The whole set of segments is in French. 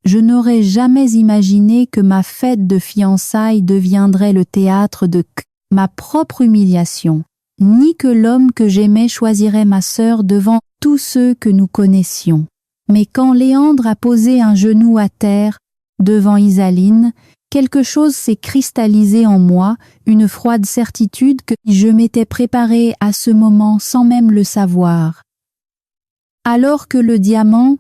je n'aurais jamais imaginé que ma fête de fiançailles deviendrait le théâtre de ma propre humiliation, ni que l'homme que j'aimais choisirait ma sœur devant tous ceux que nous connaissions. Mais quand Léandre a posé un genou à terre devant Isaline, quelque chose s'est cristallisé en moi, une froide certitude que je m'étais préparée à ce moment sans même le savoir. Alors que le diamant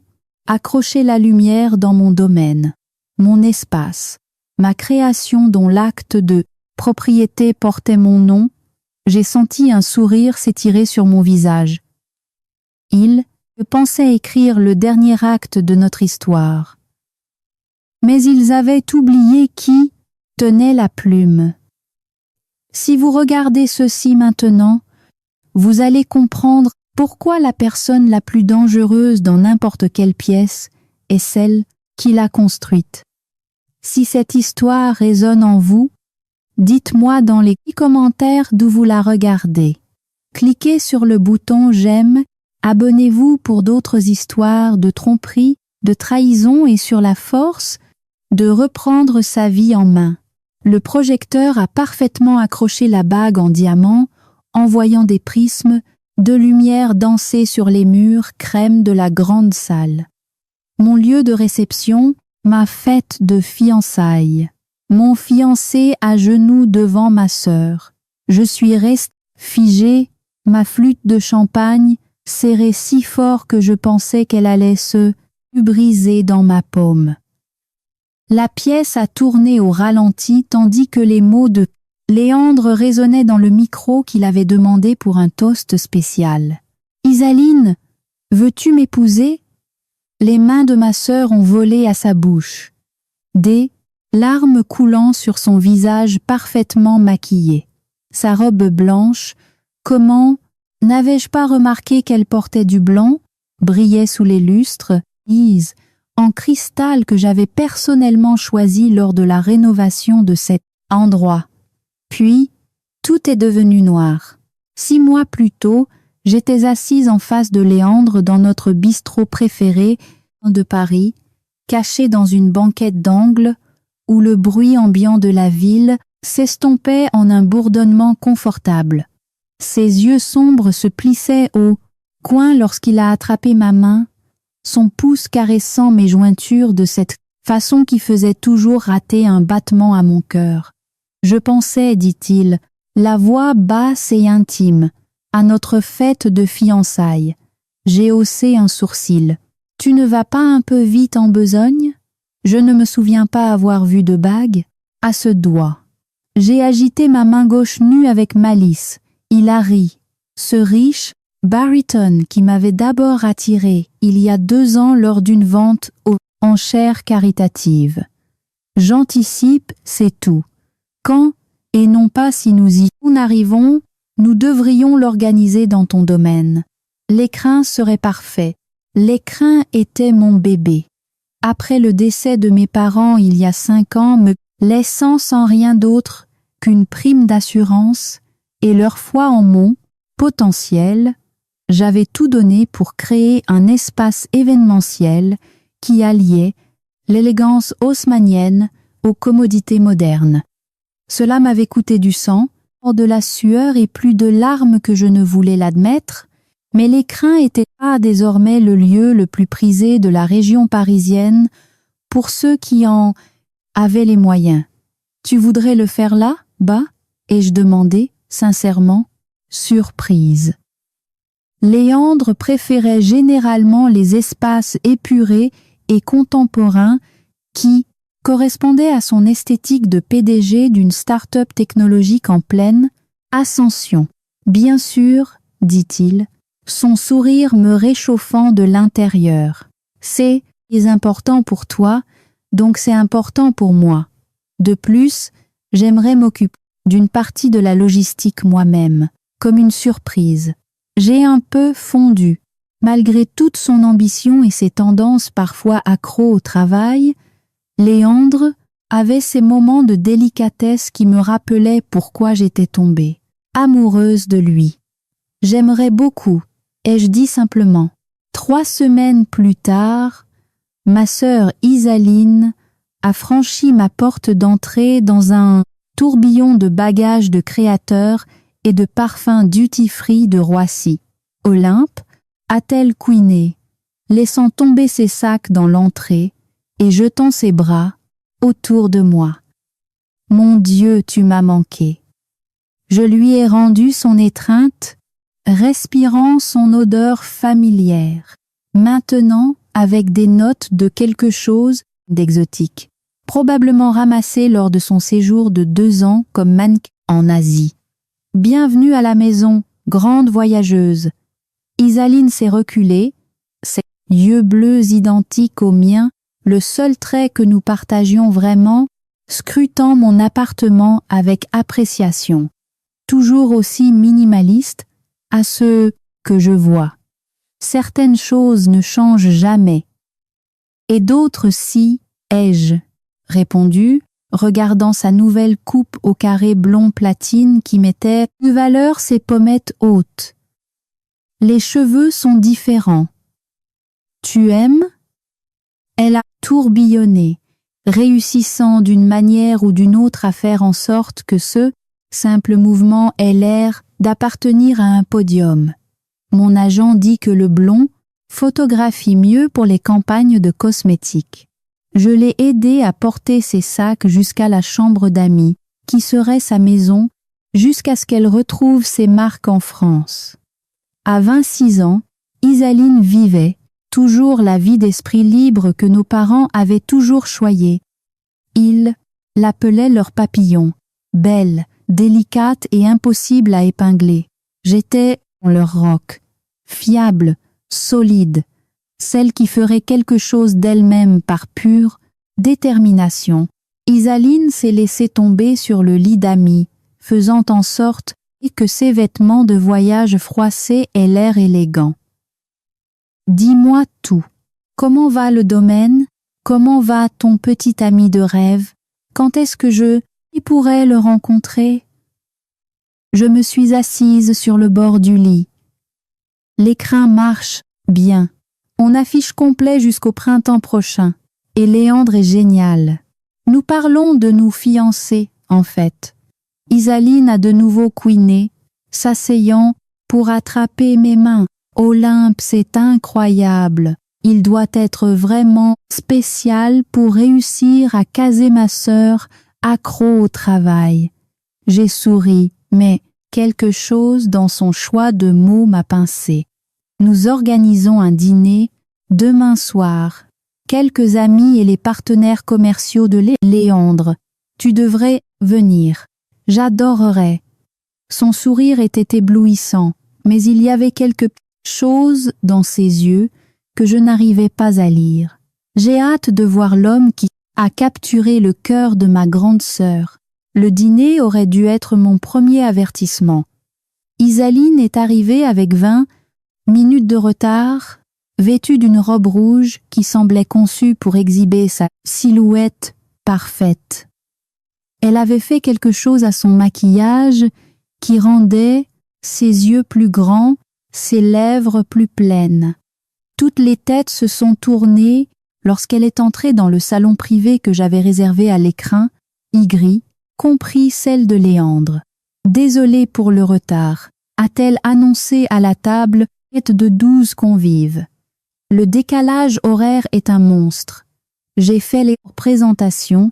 accrochait la lumière dans mon domaine, mon espace, ma création dont l'acte de propriété portait mon nom, j'ai senti un sourire s'étirer sur mon visage. Il pensait écrire le dernier acte de notre histoire. Mais ils avaient oublié qui tenait la plume. Si vous regardez ceci maintenant, vous allez comprendre pourquoi la personne la plus dangereuse dans n'importe quelle pièce est celle qui l'a construite. Si cette histoire résonne en vous, dites-moi dans les commentaires d'où vous la regardez. Cliquez sur le bouton j'aime, abonnez-vous pour d'autres histoires de tromperie, de trahison et sur la force de reprendre sa vie en main. Le projecteur a parfaitement accroché la bague en diamant, envoyant des prismes de lumière danser sur les murs crème de la grande salle. Mon lieu de réception, ma fête de fiançailles. Mon fiancé à genoux devant ma sœur. Je suis restée figée, ma flûte de champagne serrée si fort que je pensais qu'elle allait se briser dans ma paume. La pièce a tourné au ralenti tandis que les mots de Léandre résonnaient dans le micro qu'il avait demandé pour un toast spécial. « Isaline, veux-tu m'épouser ?» Les mains de ma sœur ont volé à sa bouche, des larmes coulant sur son visage parfaitement maquillé. Sa robe blanche, comment n'avais-je pas remarqué qu'elle portait du blanc, brillait sous les lustres, lise, en cristal que j'avais personnellement choisi lors de la rénovation de cet endroit. Puis, tout est devenu noir. 6 mois plus tôt, j'étais assise en face de Léandre dans notre bistrot préféré de Paris, caché dans une banquette d'angle où le bruit ambiant de la ville s'estompait en un bourdonnement confortable. Ses yeux sombres se plissaient au coin lorsqu'il a attrapé ma main, son pouce caressant mes jointures de cette façon qui faisait toujours rater un battement à mon cœur. Je pensais, dit-il, la voix basse et intime, à notre fête de fiançailles. J'ai haussé un sourcil. Tu ne vas pas un peu vite en besogne ? Je ne me souviens pas avoir vu de bague à ce doigt. J'ai agité ma main gauche nue avec malice. Il a ri. Ce riche baryton qui m'avait d'abord attiré il y a 2 ans lors d'une vente aux enchères caritatives. J'anticipe, c'est tout. Quand, et non pas si nous y arrivons, nous devrions l'organiser dans ton domaine. L'écrin serait parfait. L'écrin était mon bébé. Après le décès de mes parents il y a 5 ans, me laissant sans rien d'autre qu'une prime d'assurance et leur foi en mon potentiel, j'avais tout donné pour créer un espace événementiel qui alliait l'élégance haussmannienne aux commodités modernes. Cela m'avait coûté du sang, de la sueur et plus de larmes que je ne voulais l'admettre, mais l'écrin était désormais le lieu le plus prisé de la région parisienne pour ceux qui en avaient les moyens. « Tu voudrais le faire là, bas ?» ai-je demandé, sincèrement, surprise. Léandre préférait généralement les espaces épurés et contemporains qui correspondaient à son esthétique de PDG d'une start-up technologique en pleine ascension. Bien sûr, dit-il, son sourire me réchauffant de l'intérieur. C'est important pour toi, donc c'est important pour moi. De plus, j'aimerais m'occuper d'une partie de la logistique moi-même, comme une surprise. J'ai un peu fondu. Malgré toute son ambition et ses tendances parfois accros au travail, Léandre avait ces moments de délicatesse qui me rappelaient pourquoi j'étais tombée, amoureuse de lui. J'aimerais beaucoup, ai-je dit simplement. 3 semaines plus tard, ma sœur Isaline a franchi ma porte d'entrée dans un tourbillon de bagages de créateurs et de parfums duty-free de Roissy. Olympe a-t-elle couiné, laissant tomber ses sacs dans l'entrée et jetant ses bras autour de moi. Mon Dieu, tu m'as manqué. Je lui ai rendu son étreinte, respirant son odeur familière, maintenant avec des notes de quelque chose d'exotique, probablement ramassé lors de son séjour de 2 ans comme mannequin en Asie. Bienvenue à la maison, grande voyageuse. Isaline s'est reculée, ses yeux bleus identiques aux miens, le seul trait que nous partagions vraiment, scrutant mon appartement avec appréciation, toujours aussi minimaliste à ce que je vois. Certaines choses ne changent jamais, et d'autres si, ai-je répondu, regardant sa nouvelle coupe au carré blond platine qui mettait de valeur ses pommettes hautes. Les cheveux sont différents. Tu aimes ? Elle a tourbillonné, réussissant d'une manière ou d'une autre à faire en sorte que ce simple mouvement ait l'air d'appartenir à un podium. Mon agent dit que le blond photographie mieux pour les campagnes de cosmétiques. Je l'ai aidé à porter ses sacs jusqu'à la chambre d'amis, qui serait sa maison, jusqu'à ce qu'elle retrouve ses marques en France. À 26 ans, Isaline vivait toujours la vie d'esprit libre que nos parents avaient toujours choyée. Ils l'appelaient leur papillon, belle, délicate et impossible à épingler. J'étais leur roc, fiable, solide, celle qui ferait quelque chose d'elle-même par pure détermination. Isaline s'est laissée tomber sur le lit d'amis, faisant en sorte que ses vêtements de voyage froissés aient l'air élégant. Dis-moi tout. Comment va le domaine? Comment va ton petit ami de rêve? Quand est-ce que je pourrais le rencontrer? Je me suis assise sur le bord du lit. L'écrin marche bien. On affiche complet jusqu'au printemps prochain. Et Léandre est génial. Nous parlons de nous fiancer, en fait. Isaline a de nouveau couiné, s'asseyant pour attraper mes mains. Olympe, c'est incroyable. Il doit être vraiment spécial pour réussir à caser ma sœur accro au travail. J'ai souri, mais quelque chose dans son choix de mots m'a pincé. Nous organisons un dîner demain soir. Quelques amis et les partenaires commerciaux de Léandre. Tu devrais venir. J'adorerais. Son sourire était éblouissant, mais il y avait quelque chose dans ses yeux que je n'arrivais pas à lire. J'ai hâte de voir l'homme qui a capturé le cœur de ma grande sœur. Le dîner aurait dû être mon premier avertissement. Isaline est arrivée avec 20 minutes de retard, vêtue d'une robe rouge qui semblait conçue pour exhiber sa silhouette parfaite. Elle avait fait quelque chose à son maquillage qui rendait ses yeux plus grands, ses lèvres plus pleines. Toutes les têtes se sont tournées lorsqu'elle est entrée dans le salon privé que j'avais réservé à l'écrin, y compris celle de Léandre. Désolée pour le retard, a-t-elle annoncé à la table de 12 convives. Le décalage horaire est un monstre. J'ai fait les présentations,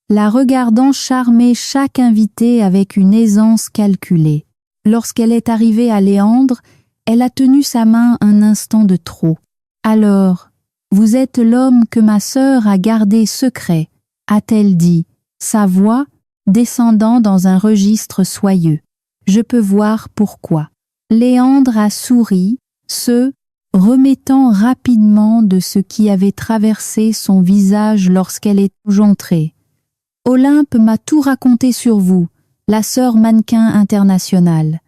la regardant charmer chaque invité avec une aisance calculée. Lorsqu'elle est arrivée à Léandre, elle a tenu sa main un instant de trop. « Alors, vous êtes l'homme que ma sœur a gardé secret », a-t-elle dit, sa voix descendant dans un registre soyeux. Je peux voir pourquoi. Léandre a souri, se remettant rapidement de ce qui avait traversé son visage lorsqu'elle est entrée. « Olympe m'a tout raconté sur vous, la sœur mannequin internationale.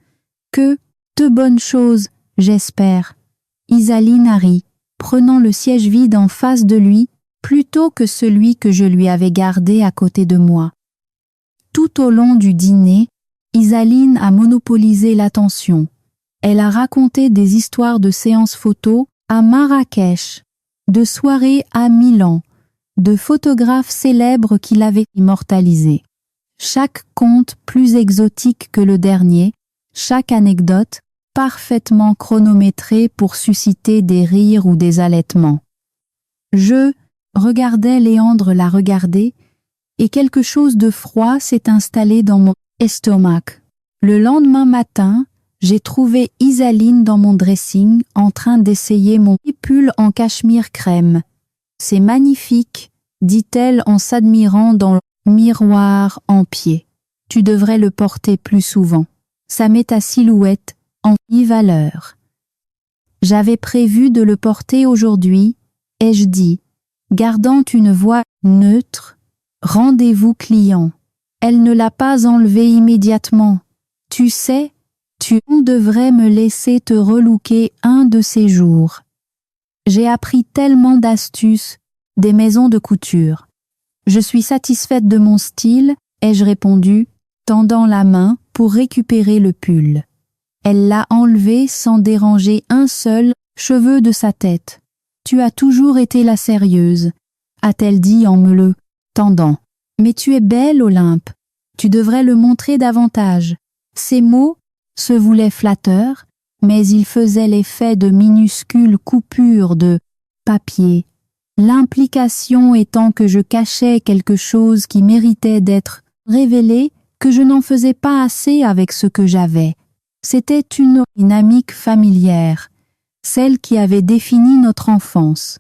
Que de bonnes choses, j'espère. » Isaline a ri, prenant le siège vide en face de lui plutôt que celui que je lui avais gardé à côté de moi. Tout au long du dîner, Isaline a monopolisé l'attention. Elle a raconté des histoires de séances photos à Marrakech, de soirées à Milan, de photographes célèbres qui l'avaient immortalisé. Chaque conte plus exotique que le dernier, chaque anecdote parfaitement chronométrée pour susciter des rires ou des halètements. Je regardais Léandre la regarder, et quelque chose de froid s'est installé dans mon estomac. Le lendemain matin, j'ai trouvé Isaline dans mon dressing en train d'essayer mon pull en cachemire crème. « C'est magnifique », dit-elle en s'admirant dans le miroir en pied. « Tu devrais le porter plus souvent. Ça met ta silhouette en valeur. » J'avais prévu de le porter aujourd'hui, ai-je dit, gardant une voix neutre. Rendez-vous client. Elle ne l'a pas enlevé immédiatement. Tu sais, tu devrais me laisser te relooker un de ces jours. J'ai appris tellement d'astuces, des maisons de couture. Je suis satisfaite de mon style, ai-je répondu, tendant la main pour récupérer le pull. Elle l'a enlevé sans déranger un seul cheveu de sa tête. Tu as toujours été la sérieuse, a-t-elle dit en me le tendant. Mais tu es belle, Olympe. Tu devrais le montrer davantage. Ces mots se voulaient flatteurs, mais ils faisaient l'effet de minuscules coupures de papier. L'implication étant que je cachais quelque chose qui méritait d'être révélé, que je n'en faisais pas assez avec ce que j'avais. C'était une dynamique familière, celle qui avait défini notre enfance.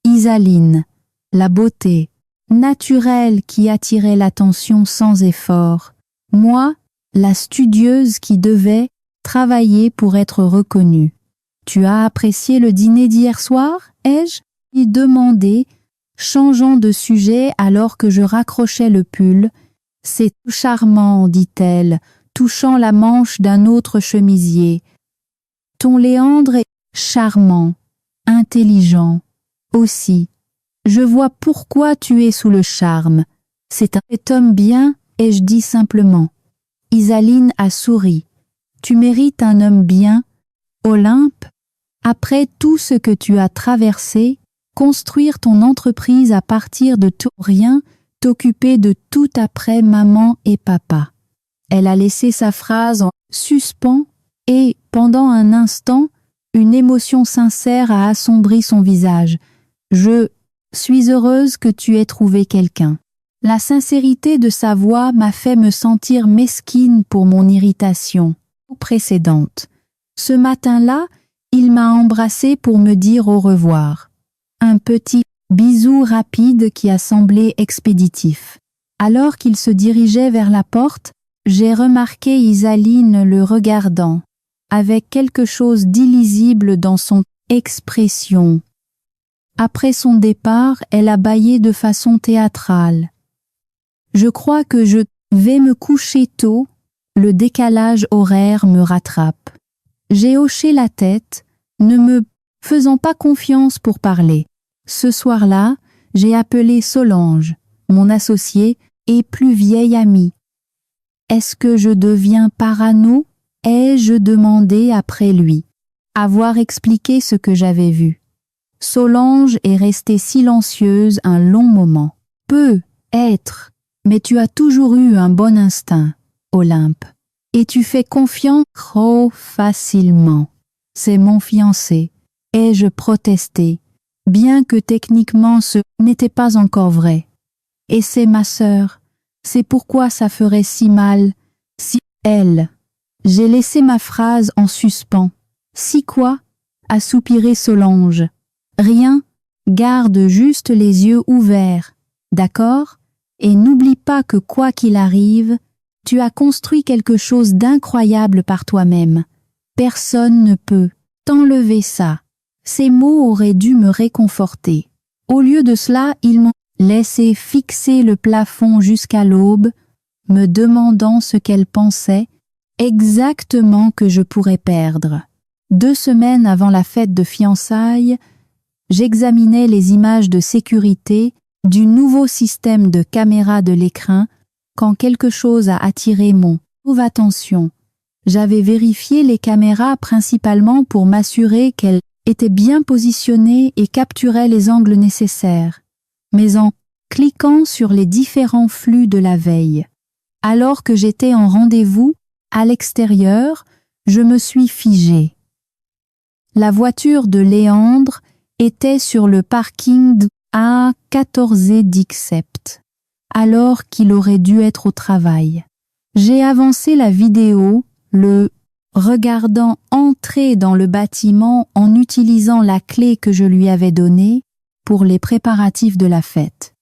Isaline, la beauté, naturelle qui attirait l'attention sans effort. Moi, la studieuse qui devait travailler pour être reconnue. « Tu as apprécié le dîner d'hier soir, ai-je » lui demandé, changeant de sujet alors que je raccrochais le pull. « C'est charmant, dit-elle, touchant la manche d'un autre chemisier. Ton Léandre est charmant, intelligent, aussi. Je vois pourquoi tu es sous le charme. C'est un homme bien, ai-je dit simplement. Isaline a souri. Tu mérites un homme bien, Olympe. Après tout ce que tu as traversé, construire ton entreprise à partir de tout rien, t'occuper de tout après maman et papa. » Elle a laissé sa phrase en suspens et, pendant un instant, une émotion sincère a assombri son visage. « Je suis heureuse que tu aies trouvé quelqu'un. » La sincérité de sa voix m'a fait me sentir mesquine pour mon irritation précédente. Ce matin-là, il m'a embrassée pour me dire au revoir. Un petit bisou rapide qui a semblé expéditif. Alors qu'il se dirigeait vers la porte, j'ai remarqué Isaline le regardant, avec quelque chose d'illisible dans son expression. Après son départ, elle a bâillé de façon théâtrale. Je crois que je vais me coucher tôt, le décalage horaire me rattrape. J'ai hoché la tête, ne me faisant pas confiance pour parler. Ce soir-là, j'ai appelé Solange, mon associée et plus vieille amie. Est-ce que je deviens parano? Ai-je demandé après lui, avoir expliqué ce que j'avais vu. Solange est restée silencieuse un long moment. Peut être, mais tu as toujours eu un bon instinct, Olympe, et tu fais confiance trop facilement. C'est mon fiancé, ai-je protesté, bien que techniquement ce n'était pas encore vrai. Et c'est ma sœur, c'est pourquoi ça ferait si mal, si elle. J'ai laissé ma phrase en suspens. Si quoi? A soupiré Solange. Rien, garde juste les yeux ouverts, d'accord? Et n'oublie pas que quoi qu'il arrive, tu as construit quelque chose d'incroyable par toi-même. Personne ne peut t'enlever ça. Ces mots auraient dû me réconforter. Au lieu de cela, ils m'ont laissé fixer le plafond jusqu'à l'aube, me demandant ce qu'elle pensait exactement que je pourrais perdre. 2 semaines avant la fête de fiançailles, j'examinais les images de sécurité du nouveau système de caméra de l'écran quand quelque chose a attiré mon attention. J'avais vérifié les caméras principalement pour m'assurer qu'elles était bien positionné et capturait les angles nécessaires, mais en cliquant sur les différents flux de la veille. Alors que j'étais en rendez-vous, à l'extérieur, je me suis figée. La voiture de Léandre était sur le parking de A14 d'Ixept, alors qu'il aurait dû être au travail. J'ai avancé la vidéo, le regardant entrer dans le bâtiment en utilisant la clé que je lui avais donnée pour les préparatifs de la fête.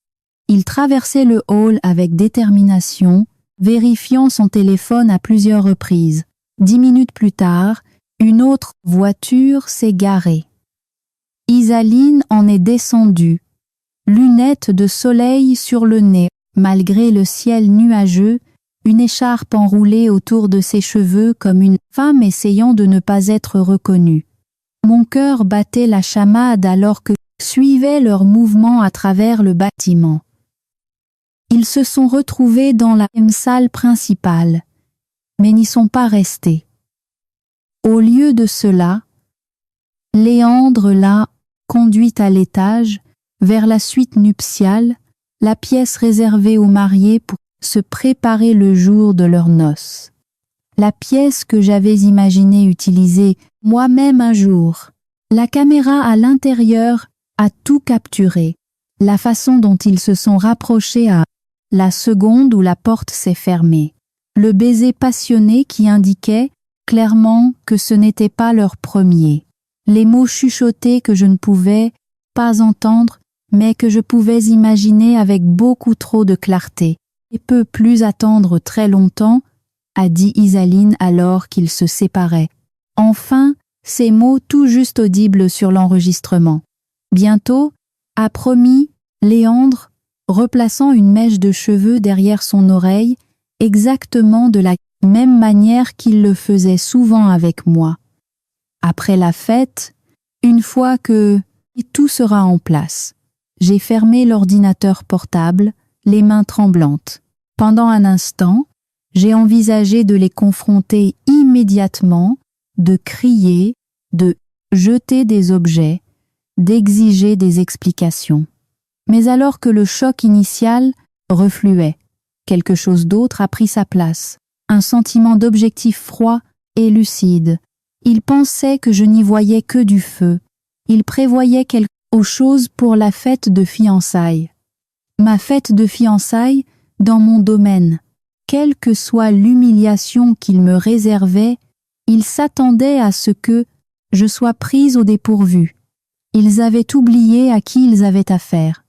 Il traversait le hall avec détermination, vérifiant son téléphone à plusieurs reprises. 10 minutes plus tard, une autre voiture s'est garée. Isaline en est descendue, lunettes de soleil sur le nez, malgré le ciel nuageux, une écharpe enroulée autour de ses cheveux comme une femme essayant de ne pas être reconnue. Mon cœur battait la chamade alors que suivait leurs mouvements à travers le bâtiment. Ils se sont retrouvés dans la même salle principale, mais n'y sont pas restés. Au lieu de cela, Léandre l'a conduite à l'étage, vers la suite nuptiale, la pièce réservée aux mariés pour se préparer le jour de leurs noces. La pièce que j'avais imaginé utiliser moi-même un jour. La caméra à l'intérieur a tout capturé. La façon dont ils se sont rapprochés à la seconde où la porte s'est fermée. Le baiser passionné qui indiquait clairement que ce n'était pas leur premier. Les mots chuchotés que je ne pouvais pas entendre, mais que je pouvais imaginer avec beaucoup trop de clarté. « Et peut plus attendre très longtemps », a dit Isaline alors qu'ils se séparaient. Enfin, ces mots tout juste audibles sur l'enregistrement. Bientôt, a promis Léandre, replaçant une mèche de cheveux derrière son oreille, exactement de la même manière qu'il le faisait souvent avec moi. Après la fête, une fois que tout sera en place, j'ai fermé l'ordinateur portable, les mains tremblantes. Pendant un instant, j'ai envisagé de les confronter immédiatement, de crier, de jeter des objets, d'exiger des explications. Mais alors que le choc initial refluait, quelque chose d'autre a pris sa place, un sentiment d'objectif froid et lucide. Il pensait que je n'y voyais que du feu. Il prévoyait quelque chose pour la fête de fiançailles. Ma fête de fiançailles dans mon domaine. Quelle que soit l'humiliation qu'il me réservait, il s'attendait à ce que je sois prise au dépourvu. Ils avaient oublié à qui ils avaient affaire.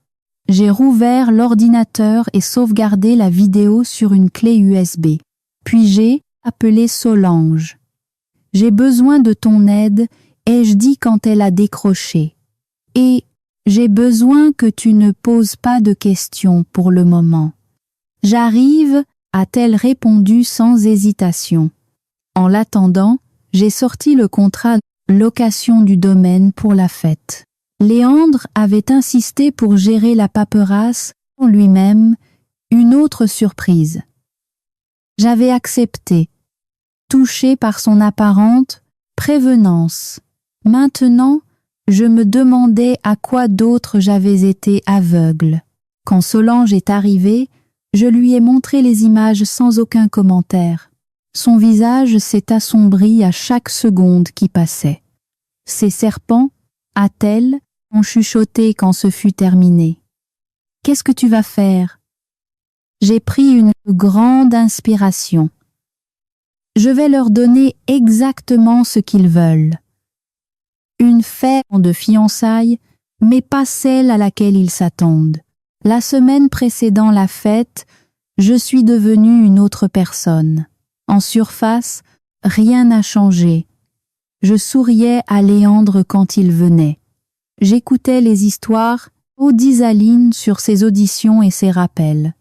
J'ai rouvert l'ordinateur et sauvegardé la vidéo sur une clé USB. Puis j'ai appelé Solange. « J'ai besoin de ton aide », ai-je dit quand elle a décroché. « Et j'ai besoin que tu ne poses pas de questions pour le moment. »« J'arrive », a-t-elle répondu sans hésitation. En l'attendant, j'ai sorti le contrat de location du domaine pour la fête. Léandre avait insisté pour gérer la paperasse en lui-même, une autre surprise. J'avais accepté, touché par son apparente prévenance. Maintenant, je me demandais à quoi d'autre j'avais été aveugle. Quand Solange est arrivée, je lui ai montré les images sans aucun commentaire. Son visage s'est assombri à chaque seconde qui passait. « Ces serpents, a-t-elle, ont chuchoté quand ce fut terminé. « Qu'est-ce que tu vas faire ?» J'ai pris une grande inspiration. Je vais leur donner exactement ce qu'ils veulent. Une fête de fiançailles, mais pas celle à laquelle ils s'attendent. La semaine précédant la fête, je suis devenue une autre personne. En surface, rien n'a changé. Je souriais à Léandre quand il venait. J'écoutais les histoires d'Isaline sur ses auditions et ses rappels.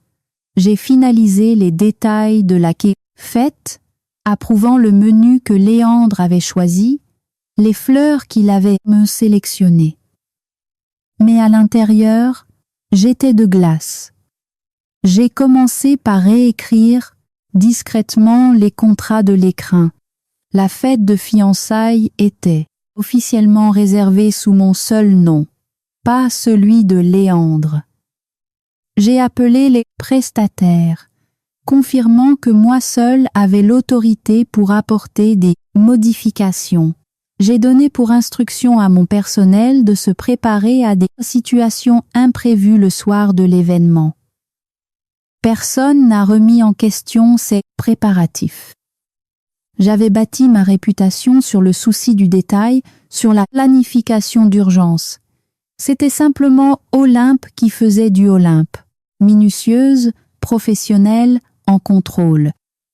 J'ai finalisé les détails de la fête, approuvant le menu que Léandre avait choisi, les fleurs qu'il avait sélectionnées. Mais à l'intérieur, j'étais de glace. J'ai commencé par réécrire discrètement les contrats de l'écrin. La fête de fiançailles était officiellement réservé sous mon seul nom, pas celui de Léandre. J'ai appelé les prestataires, confirmant que moi seul avais l'autorité pour apporter des modifications. J'ai donné pour instruction à mon personnel de se préparer à des situations imprévues le soir de l'événement. Personne n'a remis en question ces préparatifs. J'avais bâti ma réputation sur le souci du détail, sur la planification d'urgence. C'était simplement Olympe qui faisait du Olympe. Minutieuse, professionnelle, en contrôle.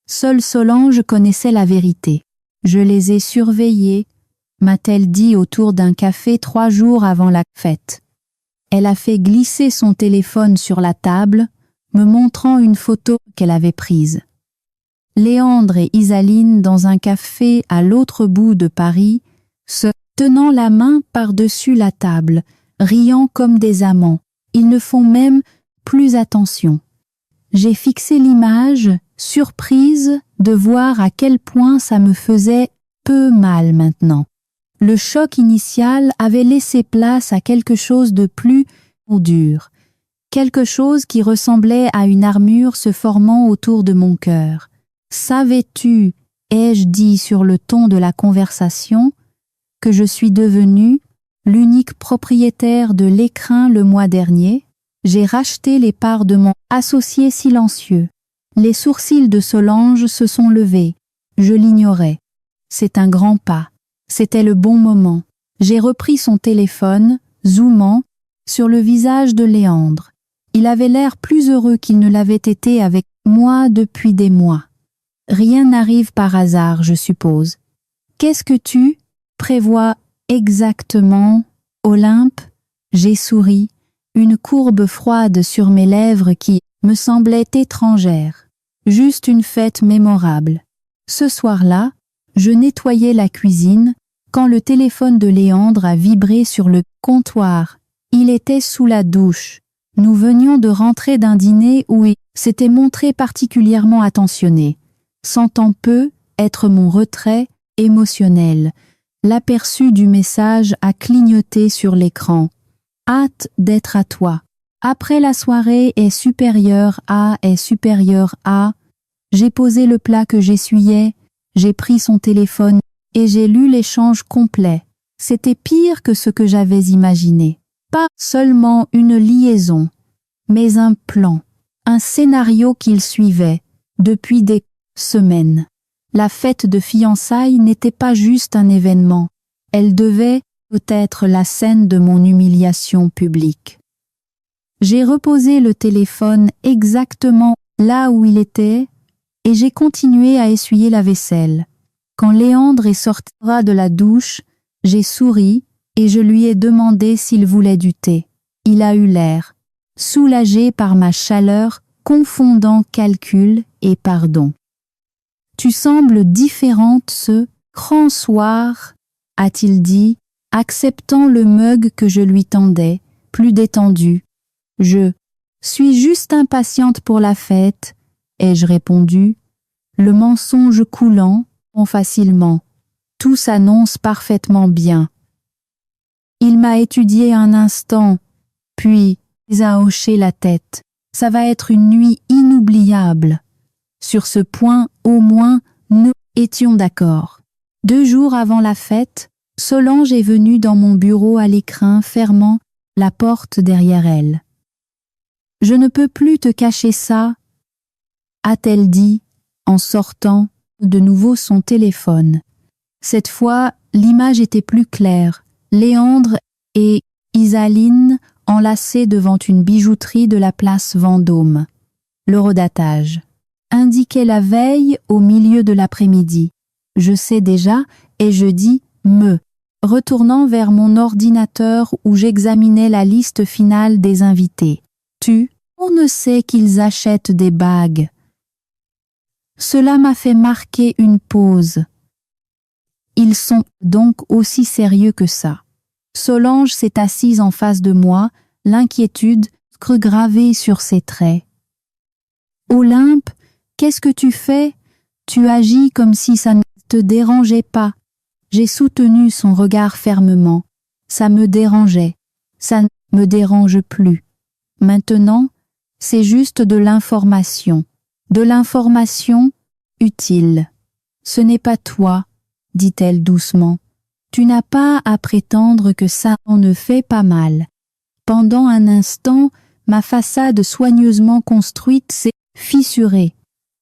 Seule Solange connaissait la vérité. Je les ai surveillés, m'a-t-elle dit autour d'un café 3 jours avant la fête. Elle a fait glisser son téléphone sur la table, me montrant une photo qu'elle avait prise. Léandre et Isaline dans un café à l'autre bout de Paris, se tenant la main par-dessus la table, riant comme des amants. Ils ne font même plus attention. J'ai fixé l'image, surprise de voir à quel point ça me faisait peu mal maintenant. Le choc initial avait laissé place à quelque chose de plus dur, quelque chose qui ressemblait à une armure se formant autour de mon cœur. Savais-tu, ai-je dit sur le ton de la conversation, que je suis devenue l'unique propriétaire de l'écrin le mois dernier? J'ai racheté les parts de mon associé silencieux. Les sourcils de Solange se sont levés. Je l'ignorais. C'est un grand pas. C'était le bon moment. J'ai repris son téléphone, zoomant, sur le visage de Léandre. Il avait l'air plus heureux qu'il ne l'avait été avec moi depuis des mois. Rien n'arrive par hasard, je suppose. Qu'est-ce que tu prévois exactement, Olympe? J'ai souri, une courbe froide sur mes lèvres qui me semblait étrangère. Juste une fête mémorable. Ce soir-là, je nettoyais la cuisine quand le téléphone de Léandre a vibré sur le comptoir. Il était sous la douche. Nous venions de rentrer d'un dîner où il s'était montré particulièrement attentionné, sentant peu être mon retrait émotionnel. L'aperçu du message a clignoté sur l'écran. Hâte d'être à toi. Après la soirée est supérieure à. J'ai posé le plat que j'essuyais, j'ai pris son téléphone et j'ai lu l'échange complet. C'était pire que ce que j'avais imaginé. Pas seulement une liaison, mais un plan, un scénario qu'il suivait depuis des semaines. La fête de fiançailles n'était pas juste un événement, elle devait peut-être la scène de mon humiliation publique. J'ai reposé le téléphone exactement là où il était et j'ai continué à essuyer la vaisselle. Quand Léandre est sorti de la douche, j'ai souri et je lui ai demandé s'il voulait du thé. Il a eu l'air, soulagé par ma chaleur, confondant calcul et pardon. Tu sembles différente ce grand soir, a-t-il dit, acceptant le mug que je lui tendais, plus détendu. Je suis juste impatiente pour la fête, ai-je répondu, le mensonge coulant facilement. Tout s'annonce parfaitement bien. Il m'a étudié un instant, puis a hoché la tête. Ça va être une nuit inoubliable. Sur ce point, au moins, nous étions d'accord. 2 jours avant la fête, Solange est venue dans mon bureau à l'écrin, fermant la porte derrière elle. « Je ne peux plus te cacher ça », a-t-elle dit, en sortant de nouveau son téléphone. Cette fois, l'image était plus claire. Léandre et Isaline enlacés devant une bijouterie de la place Vendôme. L'horodatage indiquait la veille au milieu de l'après-midi. Je sais déjà, et je dis « me », retournant vers mon ordinateur où j'examinais la liste finale des invités. On ne sait qu'ils achètent des bagues. Cela m'a fait marquer une pause. Ils sont donc aussi sérieux que ça. Solange s'est assise en face de moi, l'inquiétude gravée sur ses traits. « Olympe, qu'est-ce que tu fais? Tu agis comme si ça ne te dérangeait pas. J'ai soutenu son regard fermement. Ça me dérangeait. Ça ne me dérange plus. Maintenant, c'est juste de l'information. De l'information utile. Ce n'est pas toi, dit-elle doucement. Tu n'as pas à prétendre que ça en ne fait pas mal. Pendant un instant, ma façade soigneusement construite s'est fissurée.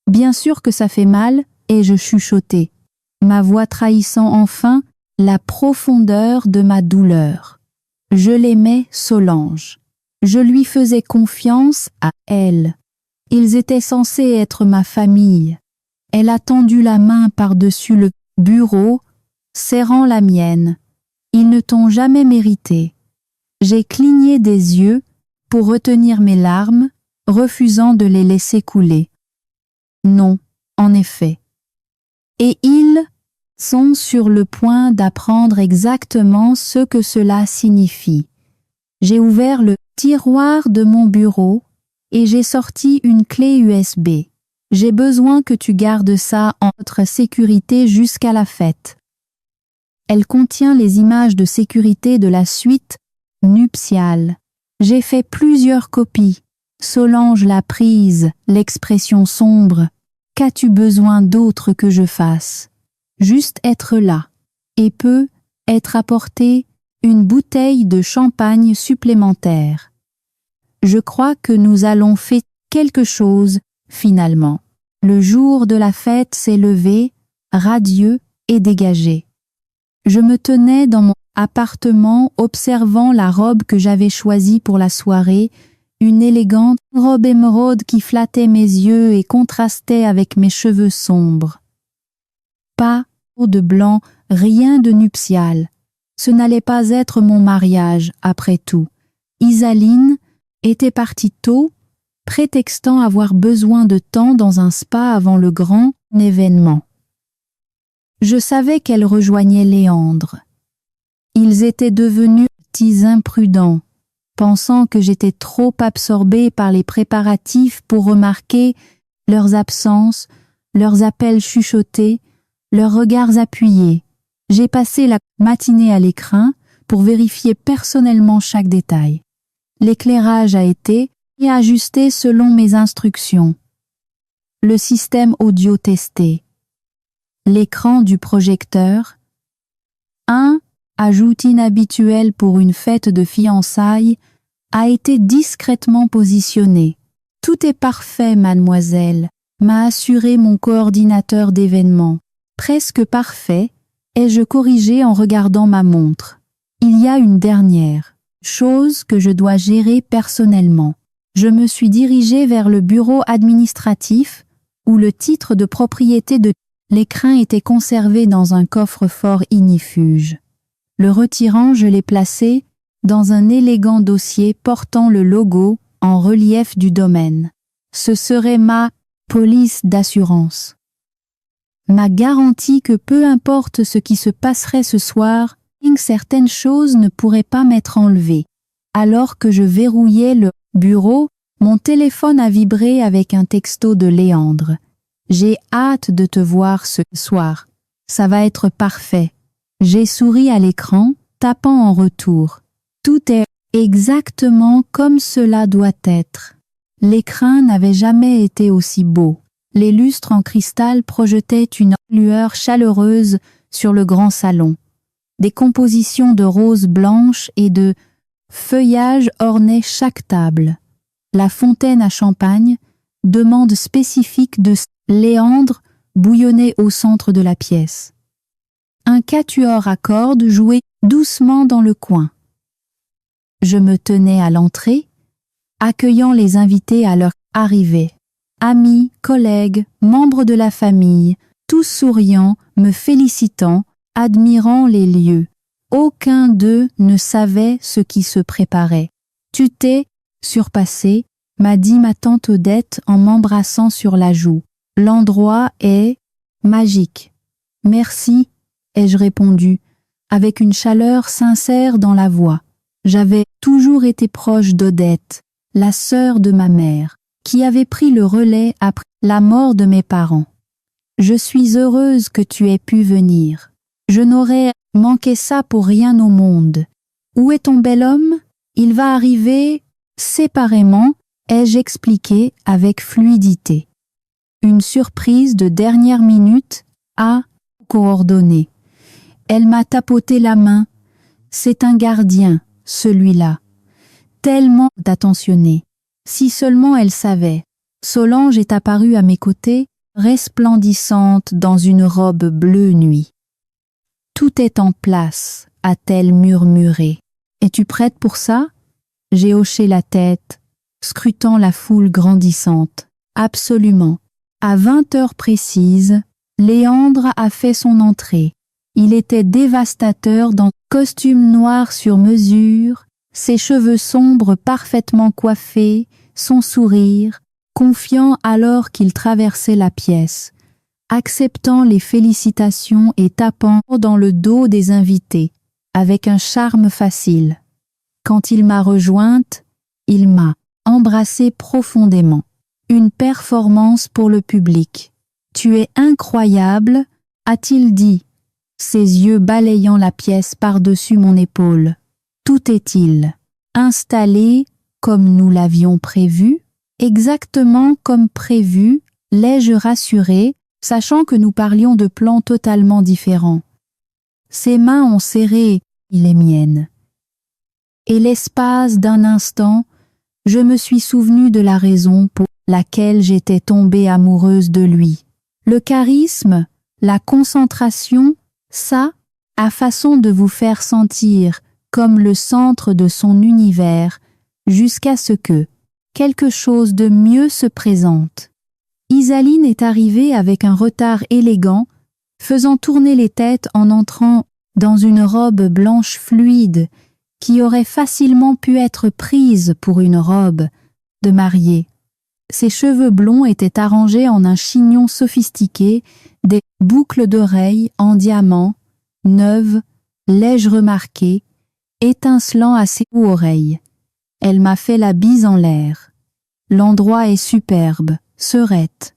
Bien sûr que ça fait mal, ai-je chuchoté, ma voix trahissant enfin la profondeur de ma douleur. Je l'aimais, Solange. Je lui faisais confiance à elle. Ils étaient censés être ma famille. Elle a tendu la main par-dessus le bureau, serrant la mienne. Ils ne t'ont jamais mérité. J'ai cligné des yeux pour retenir mes larmes, refusant de les laisser couler. Non, en effet. Et ils sont sur le point d'apprendre exactement ce que cela signifie. J'ai ouvert le tiroir de mon bureau et j'ai sorti une clé USB. J'ai besoin que tu gardes ça en notre sécurité jusqu'à la fête. Elle contient les images de sécurité de la suite nuptiale. J'ai fait plusieurs copies. Solange l'a prise, l'expression sombre. Qu'as-tu besoin d'autre que je fasse? Juste être là. Et peut être apporté une bouteille de champagne supplémentaire. Je crois que nous allons faire quelque chose, finalement. Le jour de la fête s'est levé, radieux et dégagé. Je me tenais dans mon appartement observant la robe que j'avais choisie pour la soirée, une élégante robe émeraude qui flattait mes yeux et contrastait avec mes cheveux sombres. Pas de blanc, rien de nuptial. Ce n'allait pas être mon mariage, après tout. Isaline était partie tôt, prétextant avoir besoin de temps dans un spa avant le grand événement. Je savais qu'elle rejoignait Léandre. Ils étaient devenus petits imprudents, pensant que j'étais trop absorbée par les préparatifs pour remarquer leurs absences, leurs appels chuchotés, leurs regards appuyés. J'ai passé la matinée à l'écran pour vérifier personnellement chaque détail. L'éclairage a été ajusté selon mes instructions. Le système audio testé. L'écran du projecteur. Un ajout inhabituel pour une fête de fiançailles a été discrètement positionné. Tout est parfait, mademoiselle, m'a assuré mon coordinateur d'événements. Presque parfait, ai-je corrigé en regardant ma montre. Il y a une dernière chose que je dois gérer personnellement. Je me suis dirigée vers le bureau administratif où le titre de propriété de l'écrin était conservé dans un coffre-fort ignifuge. Le retirant, je l'ai placé dans un élégant dossier portant le logo en relief du domaine. Ce serait ma police d'assurance. Ma garantie que peu importe ce qui se passerait ce soir, certaines choses ne pourraient pas m'être enlevées. Alors que je verrouillais le bureau, mon téléphone a vibré avec un texto de Léandre. J'ai hâte de te voir ce soir. Ça va être parfait. J'ai souri à l'écran, tapant en retour. Tout est exactement comme cela doit être. L'écran n'avait jamais été aussi beau. Les lustres en cristal projetaient une lueur chaleureuse sur le grand salon. Des compositions de roses blanches et de feuillages ornaient chaque table. La fontaine à champagne, demande spécifique de Léandre, bouillonnait au centre de la pièce. Un quatuor à cordes jouait doucement dans le coin. Je me tenais à l'entrée, accueillant les invités à leur arrivée. Amis, collègues, membres de la famille, tous souriants, me félicitant, admirant les lieux. Aucun d'eux ne savait ce qui se préparait. Tu t'es surpassé, m'a dit ma tante Odette en m'embrassant sur la joue. L'endroit est magique. Merci, ai-je répondu, avec une chaleur sincère dans la voix. J'avais toujours été proche d'Odette, la sœur de ma mère, qui avait pris le relais après la mort de mes parents. Je suis heureuse que tu aies pu venir. Je n'aurais manqué ça pour rien au monde. Où est ton bel homme? Il va arriver séparément, ai-je expliqué avec fluidité. Une surprise de dernière minute a coordonné. Elle m'a tapoté la main. C'est un gardien, celui-là. Tellement attentionné. Si seulement elle savait. Solange est apparue à mes côtés, resplendissante dans une robe bleue nuit. Tout est en place, a-t-elle murmuré. Es-tu prête pour ça? J'ai hoché la tête, scrutant la foule grandissante. Absolument. À 20 heures précises, Léandre a fait son entrée. Il était dévastateur dans costume noir sur mesure, ses cheveux sombres parfaitement coiffés, son sourire, confiant alors qu'il traversait la pièce, acceptant les félicitations et tapant dans le dos des invités, avec un charme facile. Quand il m'a rejointe, il m'a embrassée profondément. Une performance pour le public. Tu es incroyable, a-t-il dit, ses yeux balayant la pièce par-dessus mon épaule. Tout est-il installé comme nous l'avions prévu, exactement comme prévu, l'ai-je rassuré, sachant que nous parlions de plans totalement différents. Ses mains ont serré les miennes. Et l'espace d'un instant, je me suis souvenu de la raison pour laquelle j'étais tombée amoureuse de lui. Le charisme, la concentration, ça, a façon de vous faire sentir comme le centre de son univers, jusqu'à ce que quelque chose de mieux se présente. Isaline est arrivée avec un retard élégant, faisant tourner les têtes en entrant dans une robe blanche fluide qui aurait facilement pu être prise pour une robe de mariée. Ses cheveux blonds étaient arrangés en un chignon sophistiqué, des boucles d'oreilles en diamant, neuves, l'ai-je remarqué, étincelant à ses oreilles. Elle m'a fait la bise en l'air. L'endroit est superbe, sereite.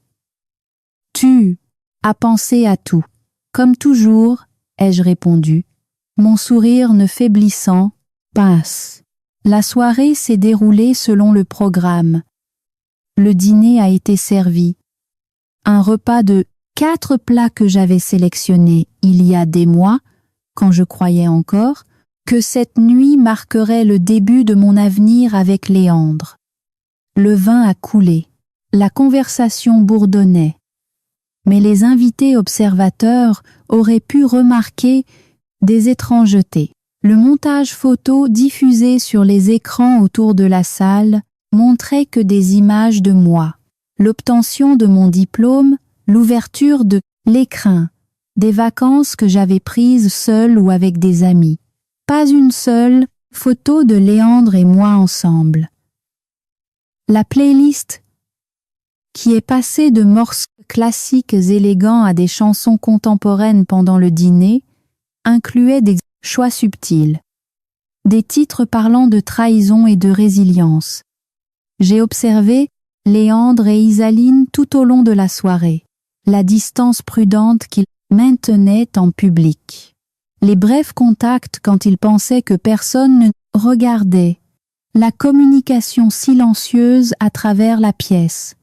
Tu as pensé à tout. Comme toujours, ai-je répondu, mon sourire ne faiblissant, passe. La soirée s'est déroulée selon le programme. Le dîner a été servi. Un repas de 4 plats que j'avais sélectionnés il y a des mois, quand je croyais encore, que cette nuit marquerait le début de mon avenir avec Léandre. Le vin a coulé, la conversation bourdonnait, mais les invités observateurs auraient pu remarquer des étrangetés. Le montage photo diffusé sur les écrans autour de la salle montrait que des images de moi, l'obtention de mon diplôme, l'ouverture de l'écrin, des vacances que j'avais prises seule ou avec des amis. Pas une seule photo de Léandre et moi ensemble. La playlist, qui est passée de morceaux classiques élégants à des chansons contemporaines pendant le dîner, incluait des choix subtils, des titres parlant de trahison et de résilience. J'ai observé Léandre et Isaline tout au long de la soirée, la distance prudente qu'ils maintenaient en public, les brefs contacts quand ils pensaient que personne ne regardait, la communication silencieuse à travers la pièce.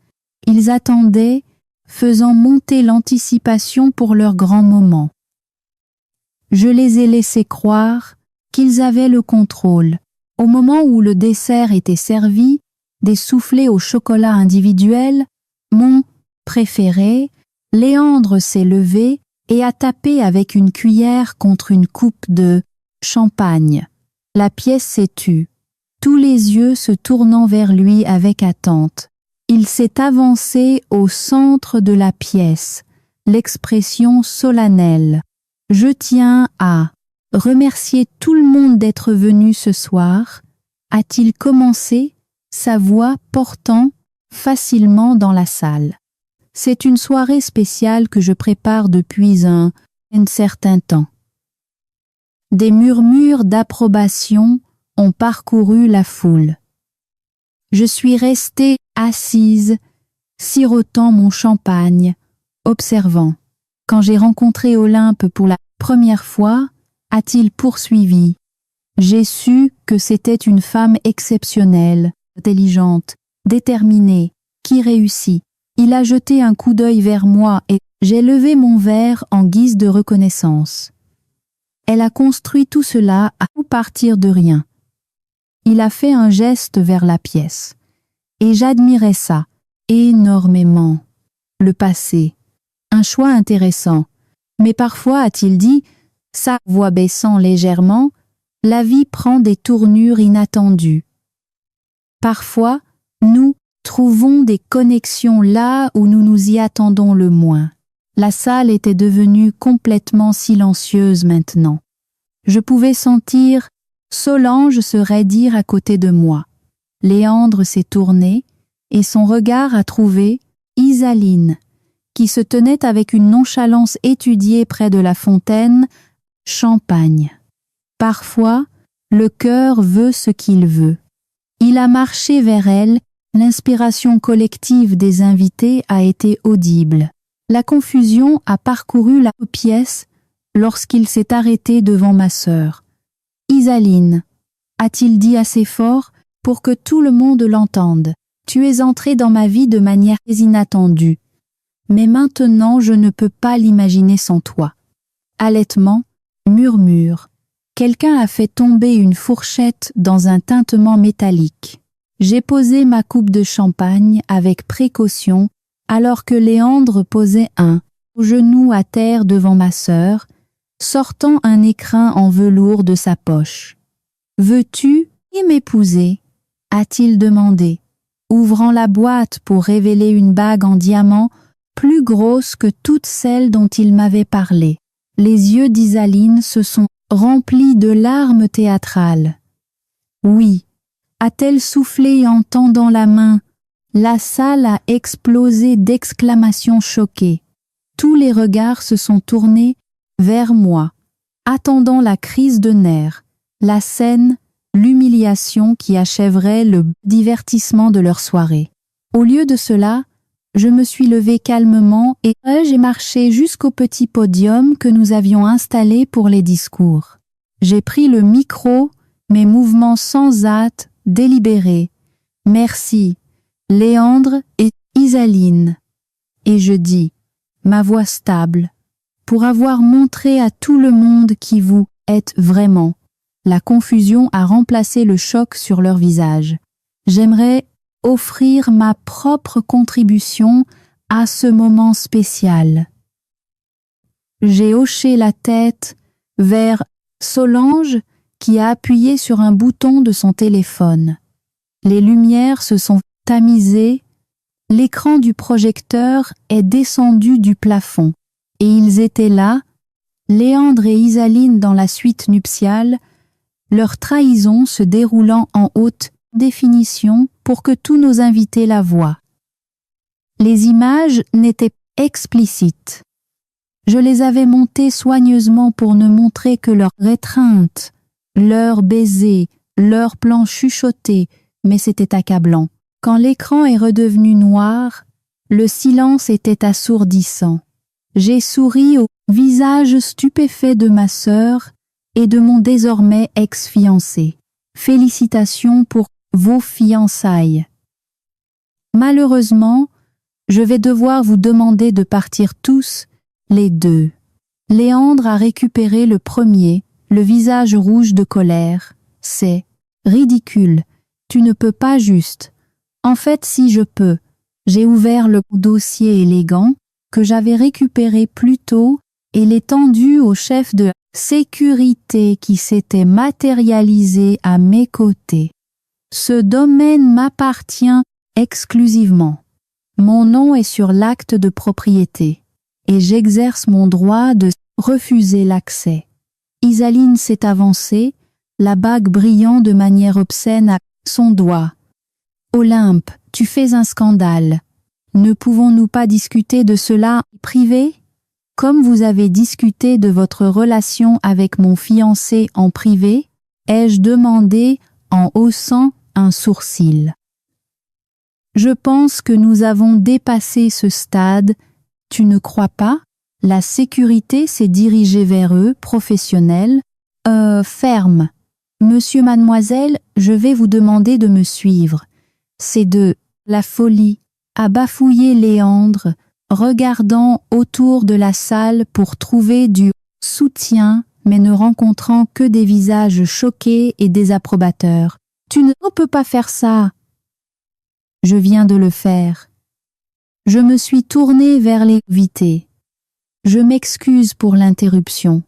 Ils attendaient, faisant monter l'anticipation pour leur grand moment. Je les ai laissés croire qu'ils avaient le contrôle. Au moment où le dessert était servi, des soufflets au chocolat individuels, mon préféré, Léandre s'est levé et a tapé avec une cuillère contre une coupe de champagne. La pièce s'est tue, tous les yeux se tournant vers lui avec attente. Il s'est avancé au centre de la pièce, l'expression solennelle. Je tiens à remercier tout le monde d'être venu ce soir, a-t-il commencé, sa voix portant facilement dans la salle. C'est une soirée spéciale que je prépare depuis un certain temps. Des murmures d'approbation ont parcouru la foule. Je suis restée assise, sirotant mon champagne, observant. Quand j'ai rencontré Olympe pour la Première fois, a-t-il poursuivi. J'ai su que c'était une femme exceptionnelle, intelligente, déterminée, qui réussit. Il a jeté un coup d'œil vers moi et j'ai levé mon verre en guise de reconnaissance. Elle a construit tout cela à partir de rien. Il a fait un geste vers la pièce. Et j'admirais ça, énormément. Le passé. Un choix intéressant. Mais parfois, a-t-il dit, sa voix baissant légèrement, la vie prend des tournures inattendues. Parfois, nous trouvons des connexions là où nous nous y attendons le moins. La salle était devenue complètement silencieuse maintenant. Je pouvais sentir Solange se raidir à côté de moi. Léandre s'est tourné et son regard a trouvé Isaline, qui se tenait avec une nonchalance étudiée près de la fontaine, champagne. Parfois, le cœur veut ce qu'il veut. Il a marché vers elle, l'inspiration collective des invités a été audible. La confusion a parcouru la pièce lorsqu'il s'est arrêté devant ma sœur. « Isaline » a-t-il dit assez fort pour que tout le monde l'entende. « Tu es entrée dans ma vie de manière inattendue. Mais maintenant je ne peux pas l'imaginer sans toi. » Halètement, murmure. Quelqu'un a fait tomber une fourchette dans un tintement métallique. J'ai posé ma coupe de champagne avec précaution alors que Léandre posait un genou à terre devant ma sœur, sortant un écrin en velours de sa poche. « Veux-tu m'épouser » a-t-il demandé, ouvrant la boîte pour révéler une bague en diamant plus grosse que toutes celles dont il m'avait parlé. Les yeux d'Isaline se sont remplis de larmes théâtrales. « Oui » a-t-elle soufflé en tendant la main. La salle a explosé d'exclamations choquées. Tous les regards se sont tournés vers moi, attendant la crise de nerfs, la scène, l'humiliation qui achèverait le divertissement de leur soirée. Au lieu de cela, je me suis levée calmement et j'ai marché jusqu'au petit podium que nous avions installé pour les discours. J'ai pris le micro, mes mouvements sans hâte, délibérés. « Merci, Léandre et Isaline. » Et je dis, ma voix stable, pour avoir montré à tout le monde qui vous êtes vraiment. La confusion a remplacé le choc sur leur visage. J'aimerais offrir ma propre contribution à ce moment spécial. J'ai hoché la tête vers Solange qui a appuyé sur un bouton de son téléphone. Les lumières se sont tamisées, l'écran du projecteur est descendu du plafond, et ils étaient là, Léandre et Isaline dans la suite nuptiale, leur trahison se déroulant en haute définition pour que tous nos invités la voient. Les images n'étaient pas explicites. Je les avais montées soigneusement pour ne montrer que leur étreinte, leurs baisers, leurs plans chuchotés, mais c'était accablant. Quand l'écran est redevenu noir, le silence était assourdissant. J'ai souri au visage stupéfait de ma sœur et de mon désormais ex-fiancé. Félicitations pour vos fiançailles. Malheureusement, je vais devoir vous demander de partir tous, les deux. Léandre a récupéré le premier, le visage rouge de colère. C'est ridicule. Tu ne peux pas juste. En fait, si je peux. J'ai ouvert le dossier élégant que j'avais récupéré plus tôt et l'ai tendu au chef de sécurité qui s'était matérialisé à mes côtés. Ce domaine m'appartient exclusivement. Mon nom est sur l'acte de propriété et j'exerce mon droit de refuser l'accès. Isaline s'est avancée, la bague brillant de manière obscène à son doigt. Olympe, tu fais un scandale. Ne pouvons-nous pas discuter de cela privé? Comme vous avez discuté de votre relation avec mon fiancé en privé, ai-je demandé en haussant un sourcil. Je pense que nous avons dépassé ce stade, tu ne crois pas? La sécurité s'est dirigée vers eux, professionnels. Ferme. Monsieur, mademoiselle, je vais vous demander de me suivre. C'est de la folie, a bafouillé Léandre, regardant autour de la salle pour trouver du soutien, mais ne rencontrant que des visages choqués et désapprobateurs. Tu ne peux pas faire ça. Je viens de le faire. Je me suis tournée vers les invités. Je m'excuse pour l'interruption.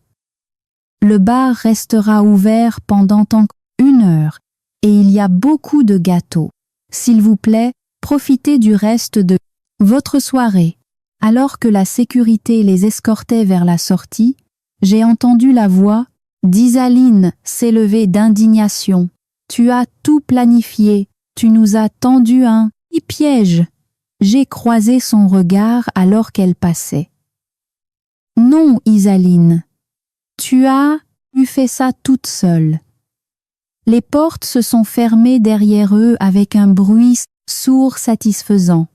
Le bar restera ouvert pendant encore 1 heure et il y a beaucoup de gâteaux. S'il vous plaît, profitez du reste de votre soirée. Alors que la sécurité les escortait vers la sortie, j'ai entendu la voix d'Isaline s'élever d'indignation. Tu as tout planifié, tu nous as tendu un piège. J'ai croisé son regard alors qu'elle passait. Non, Isaline, tu fait ça toute seule. Les portes se sont fermées derrière eux avec un bruit sourd satisfaisant.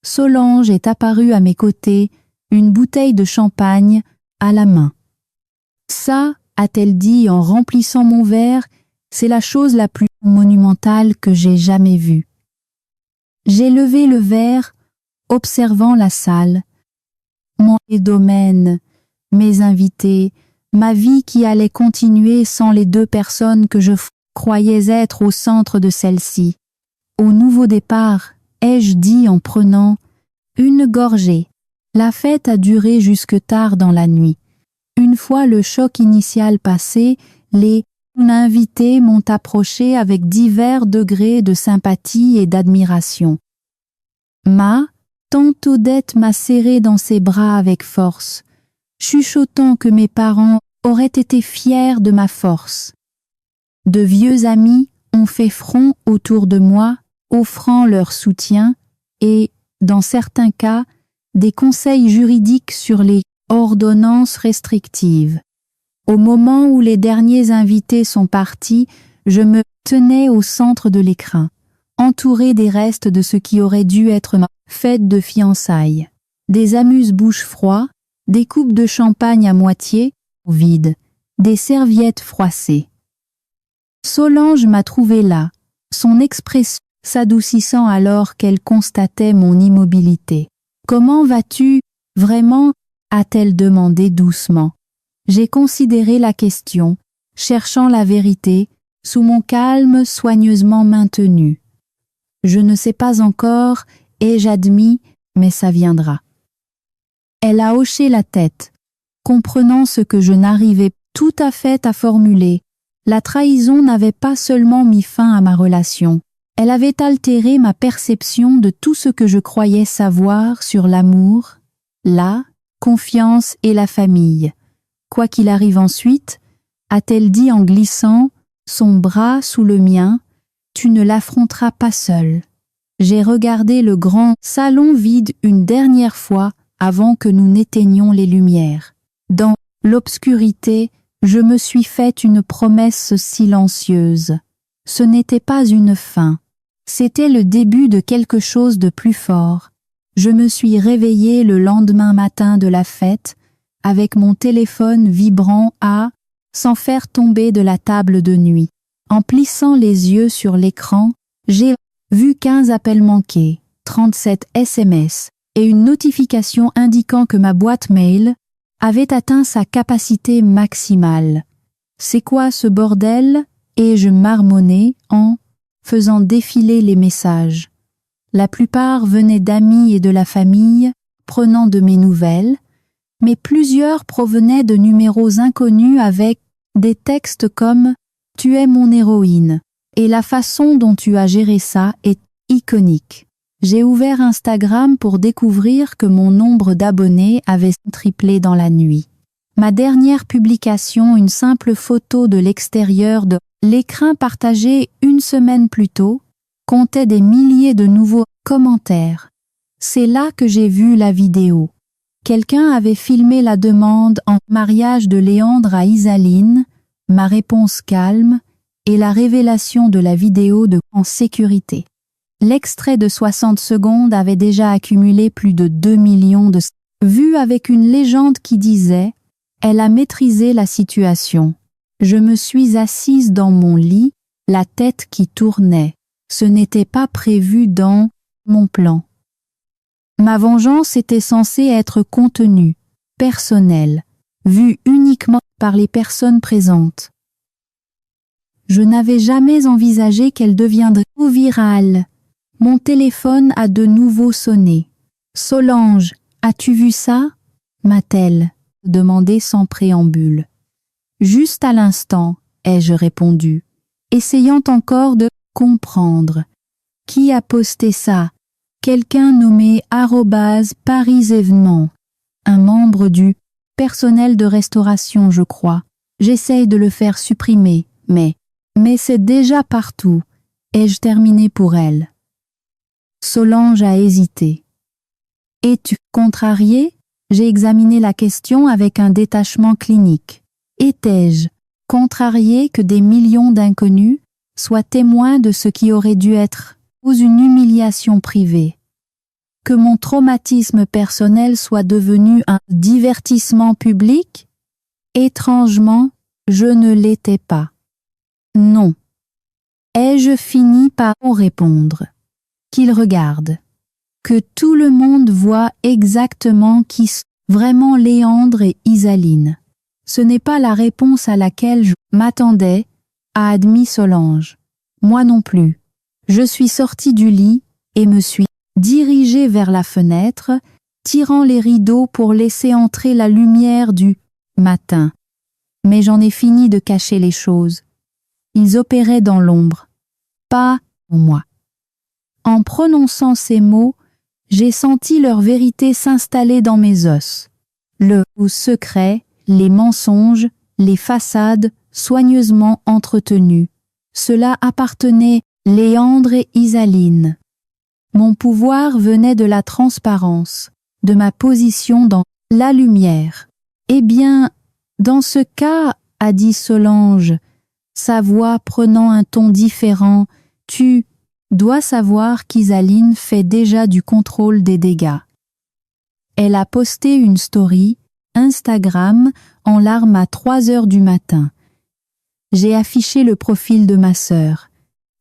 Solange est apparue à mes côtés, une bouteille de champagne à la main. Ça, a-t-elle dit en remplissant mon verre, c'est la chose la plus monumentale que j'ai jamais vue. J'ai levé le verre, observant la salle. Mon domaine, mes invités, ma vie qui allait continuer sans les 2 personnes que je croyais être au centre de celle-ci. Au nouveau départ, ai-je dit en prenant une gorgée. La fête a duré jusque tard dans la nuit. Une fois le choc initial passé, les invités m'ont approché avec divers degrés de sympathie et d'admiration. Ma tante Odette m'a serré dans ses bras avec force, chuchotant que mes parents auraient été fiers de ma force. De vieux amis ont fait front autour de moi, offrant leur soutien et, dans certains cas, des conseils juridiques sur les ordonnances restrictives. Au moment où les derniers invités sont partis, je me tenais au centre de l'écran, entourée des restes de ce qui aurait dû être ma fête de fiançailles. Des amuse-bouches froids, des coupes de champagne à moitié vides, des serviettes froissées. Solange m'a trouvée là, son expression s'adoucissant alors qu'elle constatait mon immobilité. « Comment vas-tu, vraiment ?» a-t-elle demandé doucement. J'ai considéré la question, cherchant la vérité, sous mon calme soigneusement maintenu. Je ne sais pas encore, ai-je admis, mais ça viendra. Elle a hoché la tête, comprenant ce que je n'arrivais tout à fait à formuler. La trahison n'avait pas seulement mis fin à ma relation, elle avait altéré ma perception de tout ce que je croyais savoir sur l'amour, la confiance et la famille. Quoi qu'il arrive ensuite, a-t-elle dit en glissant son bras sous le mien, tu ne l'affronteras pas seul. J'ai regardé le grand salon vide une dernière fois avant que nous n'éteignions les lumières. Dans l'obscurité, je me suis fait une promesse silencieuse. Ce n'était pas une fin. C'était le début de quelque chose de plus fort. Je me suis réveillée le lendemain matin de la fête, avec mon téléphone vibrant sans faire tomber de la table de nuit. En plissant les yeux sur l'écran, j'ai vu 15 appels manqués, 37 SMS et une notification indiquant que ma boîte mail avait atteint sa capacité maximale. C'est quoi ce bordel? Ai-je marmonné en faisant défiler les messages. La plupart venaient d'amis et de la famille, prenant de mes nouvelles, mais plusieurs provenaient de numéros inconnus avec des textes comme « Tu es mon héroïne » et la façon dont tu as géré ça est iconique. J'ai ouvert Instagram pour découvrir que mon nombre d'abonnés avait triplé dans la nuit. Ma dernière publication, une simple photo de l'extérieur de l'écran partagé 1 semaine plus tôt, comptait des milliers de nouveaux commentaires. C'est là que j'ai vu la vidéo. Quelqu'un avait filmé la demande en mariage de Léandre à Isaline, ma réponse calme et la révélation de la vidéo en sécurité. L'extrait de 60 secondes avait déjà accumulé plus de 2 millions de vu avec une légende qui disait « Elle a maîtrisé la situation. Je me suis assise dans mon lit, la tête qui tournait. Ce n'était pas prévu dans mon plan. » Ma vengeance était censée être contenue, personnelle, vue uniquement par les personnes présentes. Je n'avais jamais envisagé qu'elle deviendrait virale. Mon téléphone a de nouveau sonné. « Solange, as-tu vu ça ?» m'a-t-elle demandé sans préambule. « Juste à l'instant, ai-je répondu, essayant encore de comprendre. « Qui a posté ça ?» Quelqu'un nommé @Paris Événement, un membre du personnel de restauration, je crois. J'essaye de le faire supprimer, mais c'est déjà partout. Ai-je terminé pour elle? Solange a hésité. Es-tu contrarié? J'ai examiné la question avec un détachement clinique. Étais-je contrarié que des millions d'inconnus soient témoins de ce qui aurait dû être ou une humiliation privée? Que mon traumatisme personnel soit devenu un divertissement public? Étrangement, je ne l'étais pas. Non. Ai-je fini par répondre? Qu'il regarde. Que tout le monde voit exactement qui sont vraiment Léandre et Isaline. Ce n'est pas la réponse à laquelle je m'attendais, a admis Solange. Moi non plus. Je suis sortie du lit et me suis dirigée vers la fenêtre, tirant les rideaux pour laisser entrer la lumière du matin. Mais j'en ai fini de cacher les choses. Ils opéraient dans l'ombre, pas en moi. En prononçant ces mots, j'ai senti leur vérité s'installer dans mes os. Le secret, les mensonges, les façades soigneusement entretenues. Cela appartenait Léandre et Isaline. Mon pouvoir venait de la transparence, de ma position dans la lumière. Eh bien, dans ce cas, a dit Solange, sa voix prenant un ton différent, tu dois savoir qu'Isaline fait déjà du contrôle des dégâts. Elle a posté une story, Instagram, en larmes à 3 heures du matin. J'ai affiché le profil de ma sœur.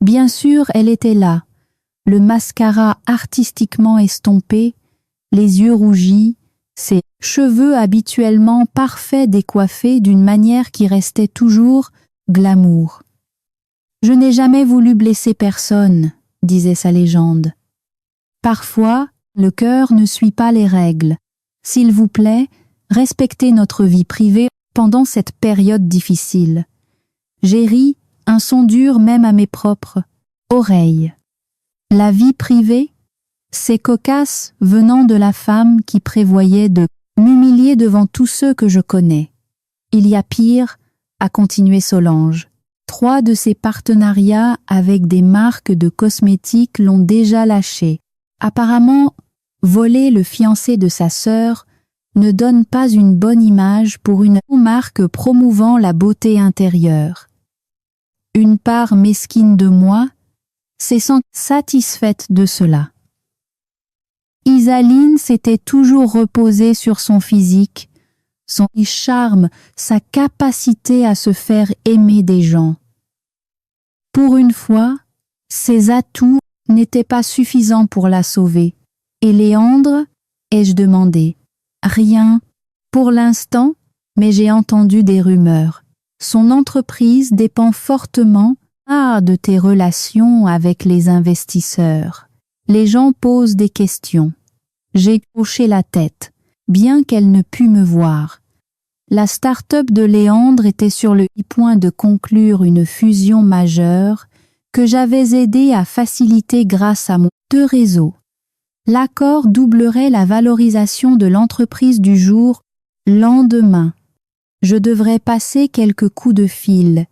Bien sûr, elle était là, le mascara artistiquement estompé, les yeux rougis, ses cheveux habituellement parfaits décoiffés d'une manière qui restait toujours glamour. Je n'ai jamais voulu blesser personne, disait sa légende. Parfois, le cœur ne suit pas les règles. S'il vous plaît, respectez notre vie privée pendant cette période difficile. J'ai ri, un son dur même à mes propres oreilles. La vie privée, c'est cocasse venant de la femme qui prévoyait de m'humilier devant tous ceux que je connais. Il y a pire, a continué Solange. 3 de ses partenariats avec des marques de cosmétiques l'ont déjà lâché. Apparemment, voler le fiancé de sa sœur ne donne pas une bonne image pour une marque promouvant la beauté intérieure. Une part mesquine de moi s'est sentie satisfaite de cela. Isaline s'était toujours reposée sur son physique, son charme, sa capacité à se faire aimer des gens. Pour une fois, ses atouts n'étaient pas suffisants pour la sauver. Et Léandre, ai-je demandé? Rien, pour l'instant, mais j'ai entendu des rumeurs. Son entreprise dépend fortement de tes relations avec les investisseurs. Les gens posent des questions. J'ai hoché la tête, bien qu'elle ne pût me voir. La start-up de Léandre était sur le point de conclure une fusion majeure que j'avais aidé à faciliter grâce à mon réseau. L'accord doublerait la valorisation de l'entreprise du jour lendemain. Je devrais passer quelques coups de fil,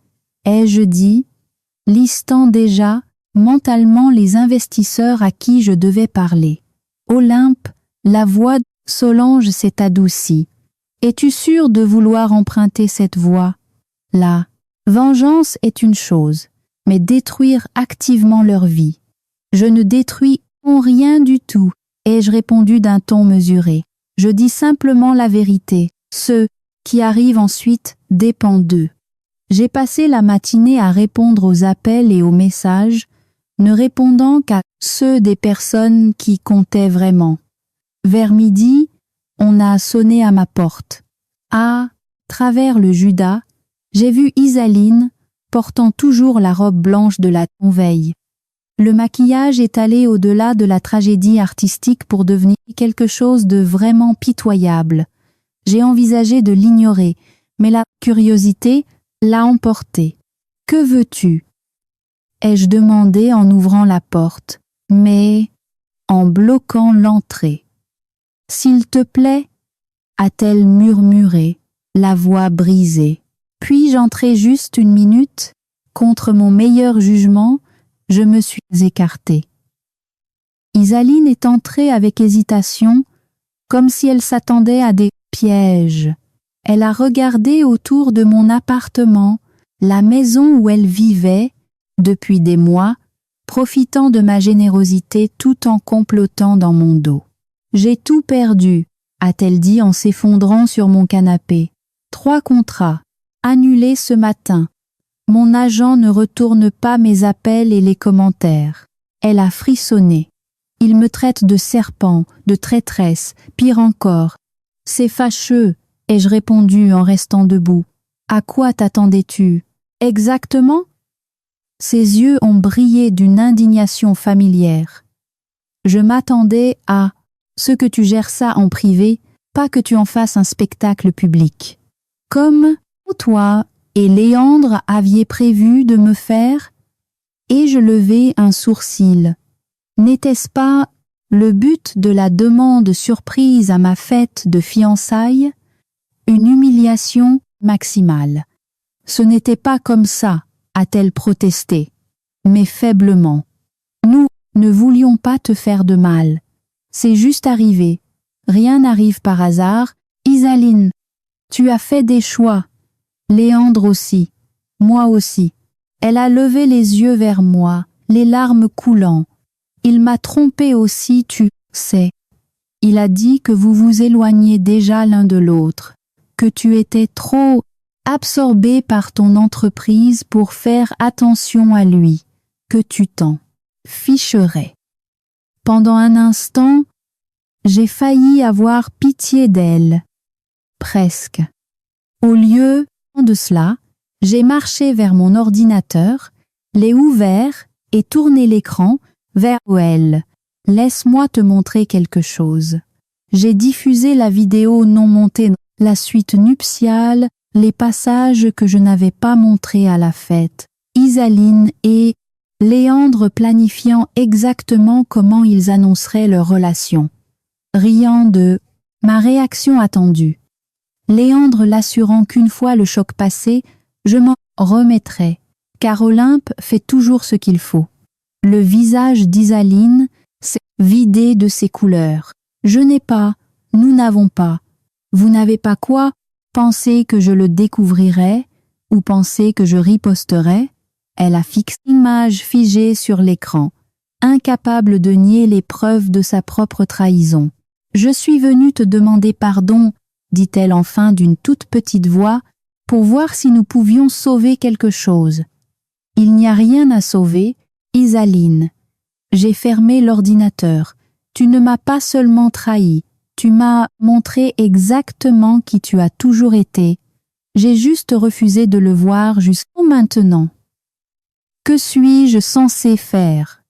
ai-je dit, listant déjà mentalement les investisseurs à qui je devais parler. Olympe, la voix de Solange s'est adoucie. Es-tu sûr de vouloir emprunter cette voie? La vengeance est une chose, mais détruire activement leur vie. Je ne détruis rien du tout, ai-je répondu d'un ton mesuré. Je dis simplement la vérité. Ce qui arrive ensuite dépend d'eux. J'ai passé la matinée à répondre aux appels et aux messages, ne répondant qu'à ceux des personnes qui comptaient vraiment. Vers midi, on a sonné à ma porte. À travers le Judas, j'ai vu Isaline portant toujours la robe blanche de la veille. Le maquillage est allé au-delà de la tragédie artistique pour devenir quelque chose de vraiment pitoyable. J'ai envisagé de l'ignorer, mais la curiosité l'a emporté. « Que veux-tu » ai-je demandé en ouvrant la porte, mais en bloquant l'entrée. « S'il te plaît » a-t-elle murmuré, la voix brisée. Puis-je entrer juste une minute? Contre mon meilleur jugement, je me suis écartée. Isaline est entrée avec hésitation, comme si elle s'attendait à des pièges. Elle a regardé autour de mon appartement, la maison où elle vivait, depuis des mois, profitant de ma générosité tout en complotant dans mon dos. « J'ai tout perdu », a-t-elle dit en s'effondrant sur mon canapé. 3 contrats, annulés ce matin. Mon agent ne retourne pas mes appels et les commentaires. Elle a frissonné. Il me traite de serpent, de traîtresse, pire encore. C'est fâcheux, ai-je répondu en restant debout. À quoi t'attendais-tu? Exactement? Ses yeux ont brillé d'une indignation familière. Je m'attendais à ce que tu gères ça en privé, pas que tu en fasses un spectacle public. Comme toi et Léandre aviez prévu de me faire, et je levai un sourcil. N'était-ce pas le but de la demande surprise à ma fête de fiançailles? Une humiliation maximale. Ce n'était pas comme ça, a-t-elle protesté, mais faiblement. Nous ne voulions pas te faire de mal. C'est juste arrivé. Rien n'arrive par hasard. Isaline, tu as fait des choix. Léandre aussi. Moi aussi. Elle a levé les yeux vers moi, les larmes coulant. Il m'a trompé aussi, tu sais. Il a dit que vous vous éloigniez déjà l'un de l'autre, que tu étais trop absorbé par ton entreprise pour faire attention à lui, que tu t'en ficherais. Pendant un instant, j'ai failli avoir pitié d'elle. Presque. Au lieu de cela, j'ai marché vers mon ordinateur, l'ai ouvert et tourné l'écran vers elle. Laisse-moi te montrer quelque chose. J'ai diffusé la vidéo non montée, la suite nuptiale, les passages que je n'avais pas montrés à la fête. Isaline et Léandre planifiant exactement comment ils annonceraient leur relation. Riant de ma réaction attendue. Léandre l'assurant qu'une fois le choc passé, je m'en remettrai, car Olympe fait toujours ce qu'il faut. Le visage d'Isaline s'est vidé de ses couleurs. Je n'ai pas, nous n'avons pas. Vous n'avez pas quoi? Pensez que je le découvrirai ou pensez que je riposterai? Elle a fixé l'image figée sur l'écran, incapable de nier les preuves de sa propre trahison. « Je suis venue te demander pardon, » dit-elle enfin d'une toute petite voix, pour voir si nous pouvions sauver quelque chose. Il n'y a rien à sauver, Isaline. J'ai fermé l'ordinateur. Tu ne m'as pas seulement trahi, tu m'as montré exactement qui tu as toujours été. J'ai juste refusé de le voir jusqu'à maintenant. Que suis-je censé faire?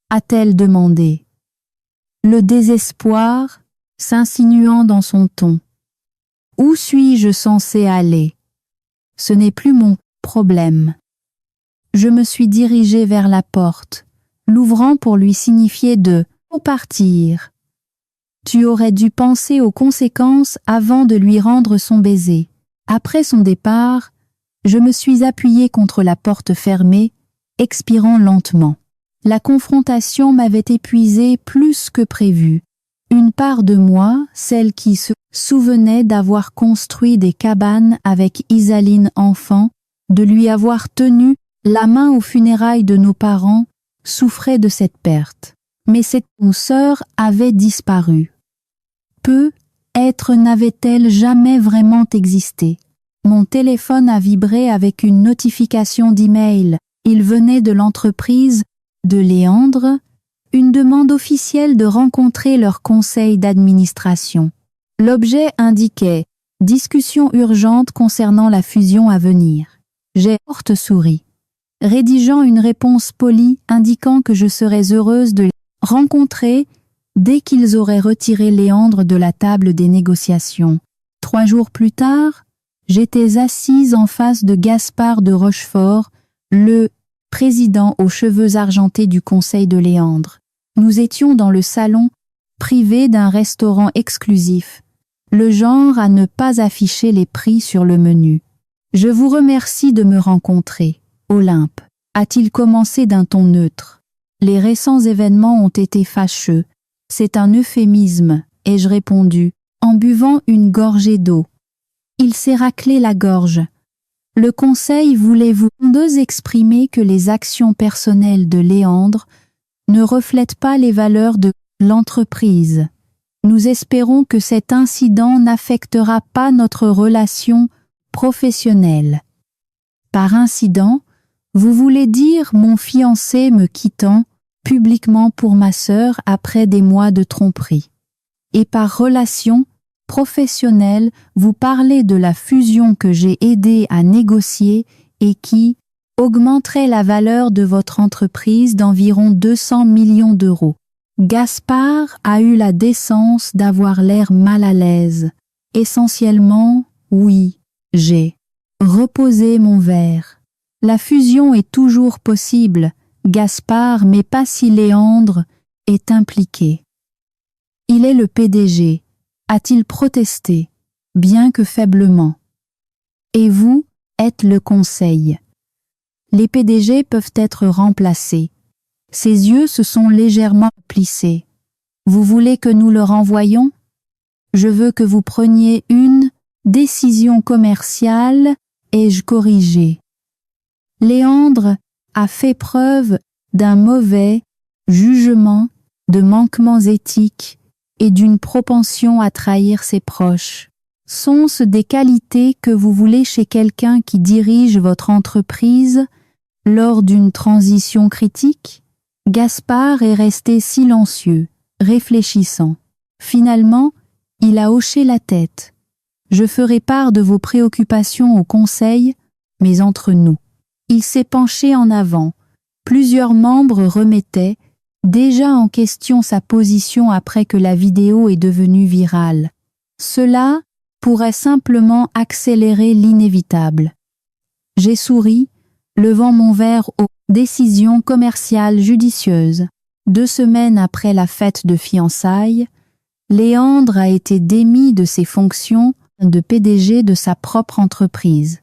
A-t-elle demandé. Le désespoir s'insinuant dans son ton. Où suis-je censé aller? Ce n'est plus mon problème. Je me suis dirigée vers la porte, l'ouvrant pour lui signifier de partir. Tu aurais dû penser aux conséquences avant de lui rendre son baiser. Après son départ, je me suis appuyée contre la porte fermée, expirant lentement. La confrontation m'avait épuisée plus que prévu. Une part de moi, celle qui se souvenait d'avoir construit des cabanes avec Isaline enfant, de lui avoir tenu la main aux funérailles de nos parents, souffrait de cette perte. Mais cette douceur avait disparu. Peu être n'avait-elle jamais vraiment existé? Mon téléphone a vibré avec une notification d'email. Il venait de l'entreprise de Léandre, une demande officielle de rencontrer leur conseil d'administration. L'objet indiquait « Discussion urgente concernant la fusion à venir ». J'ai porte souris, rédigeant une réponse polie indiquant que je serais heureuse de les rencontrer dès qu'ils auraient retiré Léandre de la table des négociations. 3 jours plus tard, j'étais assise en face de Gaspard de Rochefort, le président aux cheveux argentés du conseil de Léandre. Nous étions dans le salon privé d'un restaurant exclusif, le genre à ne pas afficher les prix sur le menu. « Je vous remercie de me rencontrer, Olympe », a-t-il commencé d'un ton neutre. Les récents événements ont été fâcheux. C'est un euphémisme, ai-je répondu, en buvant une gorgée d'eau. Il s'est raclé la gorge. Le conseil voulait-vous exprimer que les actions personnelles de Léandre ne reflètent pas les valeurs de l'entreprise. Nous espérons que cet incident n'affectera pas notre relation professionnelle. Par incident, vous voulez dire mon fiancé me quittant publiquement pour ma sœur après des mois de tromperie. Et par relation professionnelle, vous parlez de la fusion que j'ai aidé à négocier et qui augmenterait la valeur de votre entreprise d'environ 200 millions d'euros. Gaspard a eu la décence d'avoir l'air mal à l'aise. Essentiellement, oui, j'ai reposé mon verre. La fusion est toujours possible, Gaspard, mais pas si Léandre est impliqué. Il est le PDG, a-t-il protesté, bien que faiblement. Et vous êtes le conseil. Les PDG peuvent être remplacés. Ses yeux se sont légèrement plissés. Vous voulez que nous le renvoyions? Je veux que vous preniez une décision commerciale, ai-je corrigé. Léandre a fait preuve d'un mauvais jugement, de manquements éthiques et d'une propension à trahir ses proches. Sont-ce des qualités que vous voulez chez quelqu'un qui dirige votre entreprise lors d'une transition critique? Gaspard est resté silencieux, réfléchissant. Finalement, il a hoché la tête. Je ferai part de vos préoccupations au conseil, mais entre nous. Il s'est penché en avant. Plusieurs membres remettaient déjà en question sa position après que la vidéo est devenue virale. Cela pourrait simplement accélérer l'inévitable. J'ai souri, levant mon verre aux décisions commerciales judicieuses. 2 semaines après la fête de fiançailles, Léandre a été démis de ses fonctions de PDG de sa propre entreprise.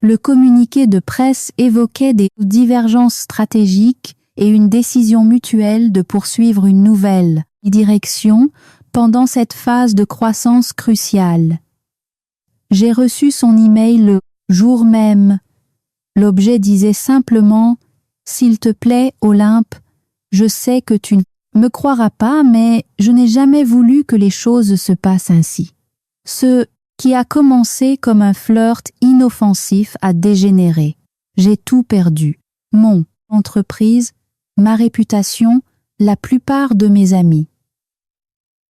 Le communiqué de presse évoquait des divergences stratégiques et une décision mutuelle de poursuivre une nouvelle direction pendant cette phase de croissance cruciale. J'ai reçu son email le jour même. L'objet disait simplement « S'il te plaît, Olympe, je sais que tu ne me croiras pas, mais je n'ai jamais voulu que les choses se passent ainsi. » Ce qui a commencé comme un flirt inoffensif a dégénéré. J'ai tout perdu. Mon entreprise, ma réputation, la plupart de mes amis.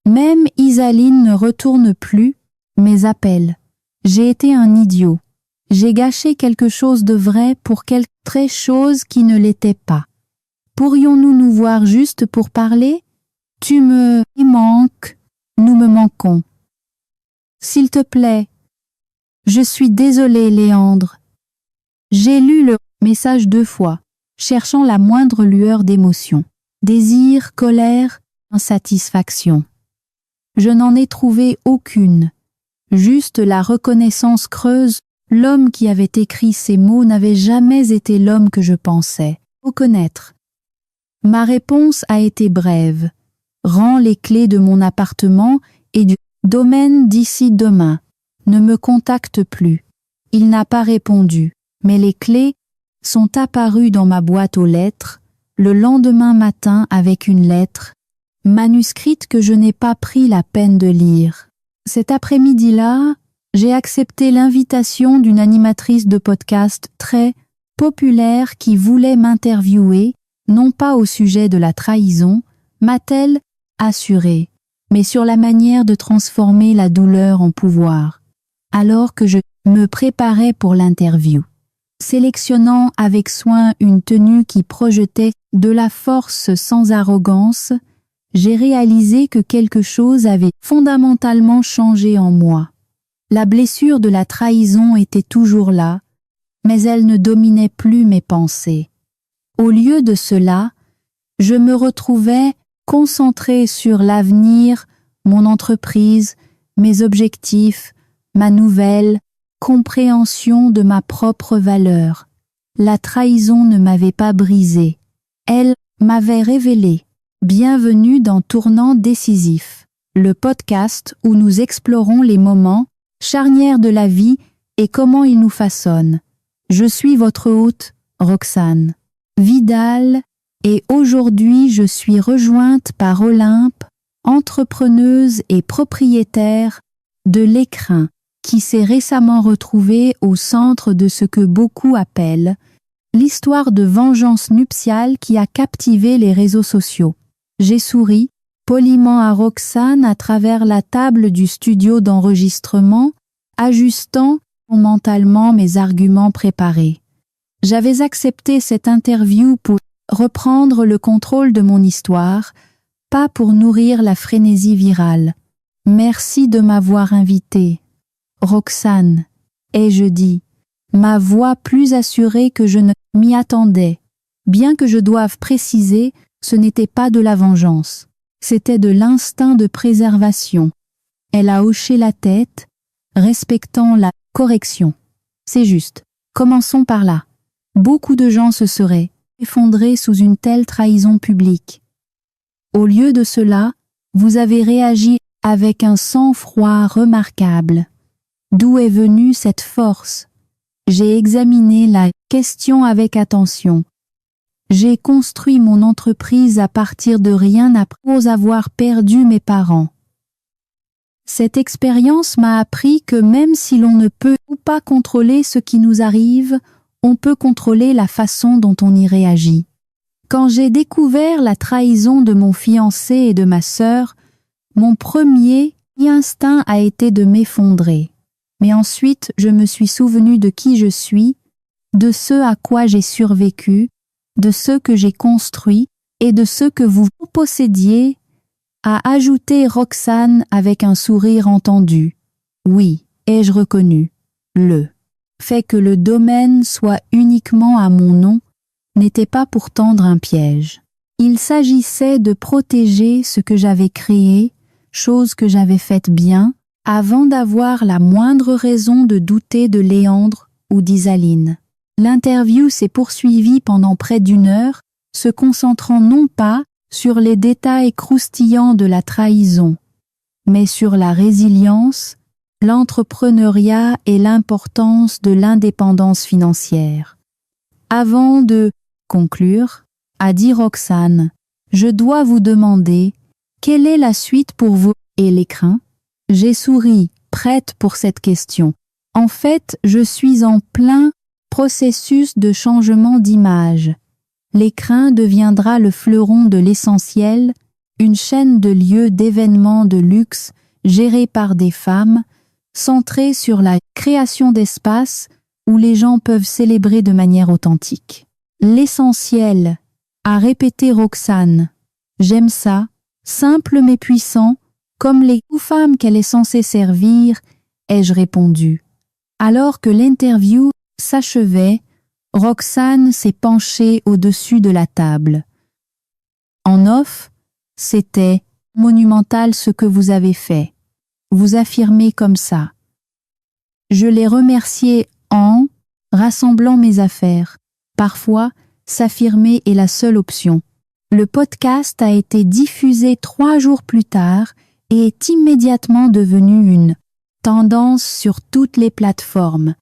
Même Isaline ne retourne plus mes appels. J'ai été un idiot. J'ai gâché quelque chose de vrai pour quelque chose qui ne l'était pas. Pourrions-nous nous voir juste pour parler? Tu me manques, nous me manquons. S'il te plaît. Je suis désolée, Léandre. J'ai lu le message 2 fois, cherchant la moindre lueur d'émotion. Désir, colère, insatisfaction. Je n'en ai trouvé aucune. Juste la reconnaissance creuse. L'homme qui avait écrit ces mots n'avait jamais été l'homme que je pensais reconnaître. Ma réponse a été brève. Rends les clés de mon appartement et du domaine d'ici demain. Ne me contacte plus. Il n'a pas répondu, mais les clés sont apparues dans ma boîte aux lettres le lendemain matin avec une lettre, manuscrite que je n'ai pas pris la peine de lire. Cet après-midi-là, j'ai accepté l'invitation d'une animatrice de podcast très populaire qui voulait m'interviewer, non pas au sujet de la trahison, m'a-t-elle assuré, mais sur la manière de transformer la douleur en pouvoir. Alors que je me préparais pour l'interview, sélectionnant avec soin une tenue qui projetait de la force sans arrogance, j'ai réalisé que quelque chose avait fondamentalement changé en moi. La blessure de la trahison était toujours là, mais elle ne dominait plus mes pensées. Au lieu de cela, je me retrouvais concentrée sur l'avenir, mon entreprise, mes objectifs, ma nouvelle compréhension de ma propre valeur. La trahison ne m'avait pas brisée, elle m'avait révélé. Bienvenue dans Tournant décisif, le podcast où nous explorons les moments charnières de la vie et comment ils nous façonnent. Je suis votre hôte, Roxane Vidal, et aujourd'hui je suis rejointe par Olympe, entrepreneuse et propriétaire de l'Écrin, qui s'est récemment retrouvée au centre de ce que beaucoup appellent l'histoire de vengeance nuptiale qui a captivé les réseaux sociaux. J'ai souri poliment à Roxane à travers la table du studio d'enregistrement, ajustant mentalement mes arguments préparés. J'avais accepté cette interview pour reprendre le contrôle de mon histoire, pas pour nourrir la frénésie virale. Merci de m'avoir invitée, Roxane, ai-je dit, ma voix plus assurée que je ne m'y attendais. Bien que je doive préciser, ce n'était pas de la vengeance, c'était de l'instinct de préservation. Elle a hoché la tête, respectant la correction. C'est juste, commençons par là. Beaucoup de gens se seraient effondrés sous une telle trahison publique. Au lieu de cela, vous avez réagi avec un sang-froid remarquable. D'où est venue cette force? J'ai examiné la question avec attention. J'ai construit mon entreprise à partir de rien après avoir perdu mes parents. Cette expérience m'a appris que même si l'on ne peut pas contrôler ce qui nous arrive, on peut contrôler la façon dont on y réagit. Quand j'ai découvert la trahison de mon fiancé et de ma sœur, mon premier instinct a été de m'effondrer. Mais ensuite, je me suis souvenu de qui je suis, de ce à quoi j'ai survécu, de ce que j'ai construit et de ce que vous possédiez, a ajouté Roxane avec un sourire entendu. Oui, ai-je reconnu, le fait que le domaine soit uniquement à mon nom n'était pas pour tendre un piège. Il s'agissait de protéger ce que j'avais créé, chose que j'avais faite bien, avant d'avoir la moindre raison de douter de Léandre ou d'Isaline. L'interview s'est poursuivie pendant près d'1 heure, se concentrant non pas sur les détails croustillants de la trahison, mais sur la résilience, l'entrepreneuriat et l'importance de l'indépendance financière. Avant de conclure, a dit Roxane, je dois vous demander, quelle est la suite pour vous et l'Écrin? J'ai souri, prête pour cette question. En fait, je suis en plein processus de changement d'image. L'Écrin deviendra le fleuron de l'essentiel, une chaîne de lieux d'événements de luxe gérée par des femmes, centrée sur la création d'espaces où les gens peuvent célébrer de manière authentique. L'essentiel, a répété Roxane. J'aime ça, simple mais puissant, comme les femmes qu'elle est censée servir, ai-je répondu. Alors que l'interview s'achevait, Roxane s'est penchée au-dessus de la table. En off, c'était monumental ce que vous avez fait. Vous affirmez comme ça. Je l'ai remercié en rassemblant mes affaires. Parfois, s'affirmer est la seule option. Le podcast a été diffusé 3 jours plus tard et est immédiatement devenu une tendance sur toutes les plateformes.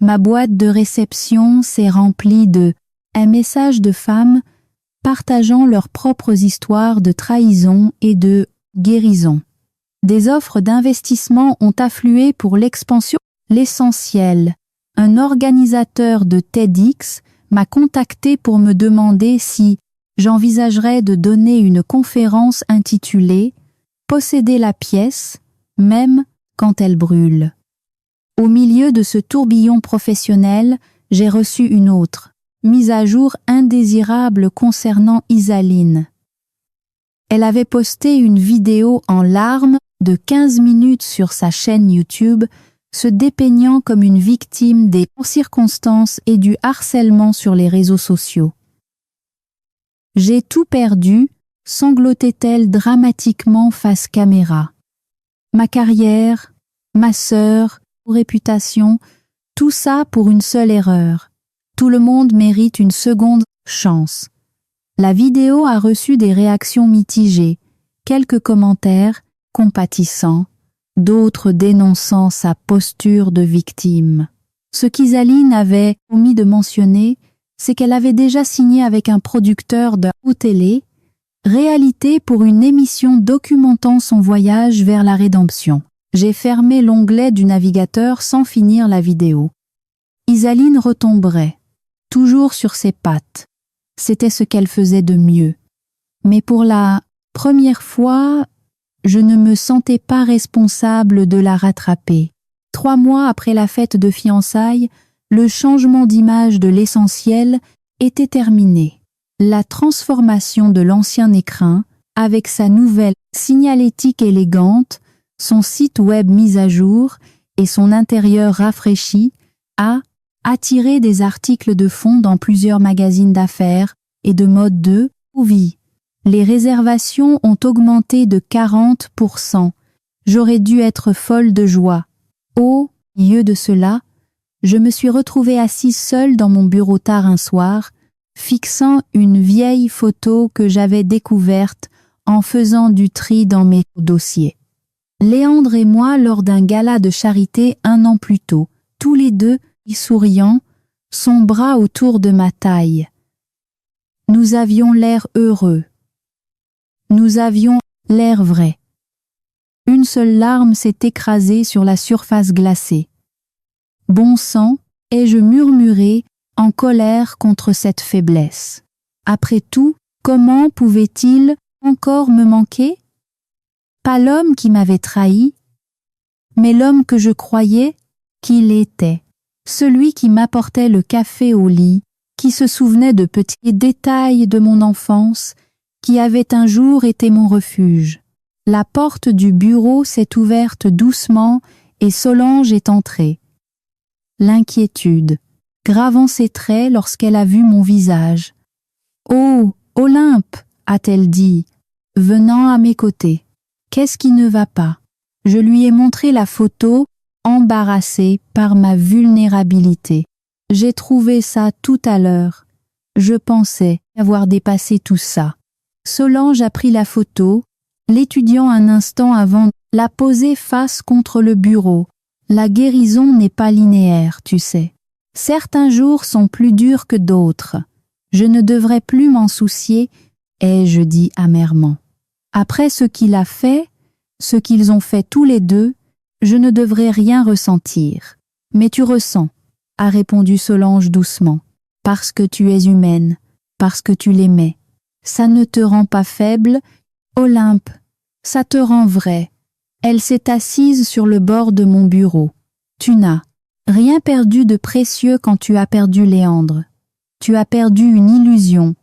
Ma boîte de réception s'est remplie de messages de femmes partageant leurs propres histoires de trahison et de guérison. Des offres d'investissement ont afflué pour l'expansion. L'essentiel. Un organisateur de TEDx m'a contacté pour me demander si j'envisagerais de donner une conférence intitulée « Posséder la pièce, même quand elle brûle ». Au milieu de ce tourbillon professionnel, j'ai reçu une autre, mise à jour indésirable concernant Isaline. Elle avait posté une vidéo en larmes de 15 minutes sur sa chaîne YouTube, se dépeignant comme une victime des circonstances et du harcèlement sur les réseaux sociaux. « J'ai tout perdu », sanglotait-elle dramatiquement face caméra. Ma carrière, ma sœur, réputation, tout ça pour une seule erreur. Tout le monde mérite une seconde chance. La vidéo a reçu des réactions mitigées, quelques commentaires compatissants, d'autres dénonçant sa posture de victime. Ce qu'Isaline avait omis de mentionner, c'est qu'elle avait déjà signé avec un producteur de télé, réalité pour une émission documentant son voyage vers la rédemption. J'ai fermé l'onglet du navigateur sans finir la vidéo. Isaline retomberait, toujours sur ses pattes. C'était ce qu'elle faisait de mieux. Mais pour la première fois, je ne me sentais pas responsable de la rattraper. 3 mois après la fête de fiançailles, le changement d'image de l'essentiel était terminé. La transformation de l'ancien écrin, avec sa nouvelle signalétique élégante, son site web mis à jour et son intérieur rafraîchi, a attiré des articles de fond dans plusieurs magazines d'affaires et de mode de vie. Les réservations ont augmenté de 40%. J'aurais dû être folle de joie. Au milieu de cela, je me suis retrouvée assise seule dans mon bureau tard un soir, fixant une vieille photo que j'avais découverte en faisant du tri dans mes dossiers. Léandre et moi lors d'un gala de charité 1 an plus tôt, tous les deux, souriants, son bras autour de ma taille. Nous avions l'air heureux. Nous avions l'air vrai. Une seule larme s'est écrasée sur la surface glacée. Bon sang, ai-je murmuré, en colère contre cette faiblesse. Après tout, comment pouvait-il encore me manquer? Pas l'homme qui m'avait trahi, mais l'homme que je croyais qu'il était, celui qui m'apportait le café au lit, qui se souvenait de petits détails de mon enfance, qui avait un jour été mon refuge. La porte du bureau s'est ouverte doucement et Solange est entrée. L'inquiétude, gravant ses traits lorsqu'elle a vu mon visage. « Oh, Olympe !» a-t-elle dit, venant à mes côtés. « Qu'est-ce qui ne va pas ?» Je lui ai montré la photo, embarrassée par ma vulnérabilité. « J'ai trouvé ça tout à l'heure. Je pensais avoir dépassé tout ça. » Solange a pris la photo, l'étudiant un instant avant de la poser face contre le bureau. La guérison n'est pas linéaire, tu sais. Certains jours sont plus durs que d'autres. Je ne devrais plus m'en soucier, ai-je dit amèrement. Après ce qu'il a fait, ce qu'ils ont fait tous les deux, je ne devrais rien ressentir. Mais tu ressens, a répondu Solange doucement, parce que tu es humaine, parce que tu l'aimais. Ça ne te rend pas faible, Olympe, ça te rend vrai. Elle s'est assise sur le bord de mon bureau. Tu n'as rien perdu de précieux quand tu as perdu Léandre. Tu as perdu une illusion.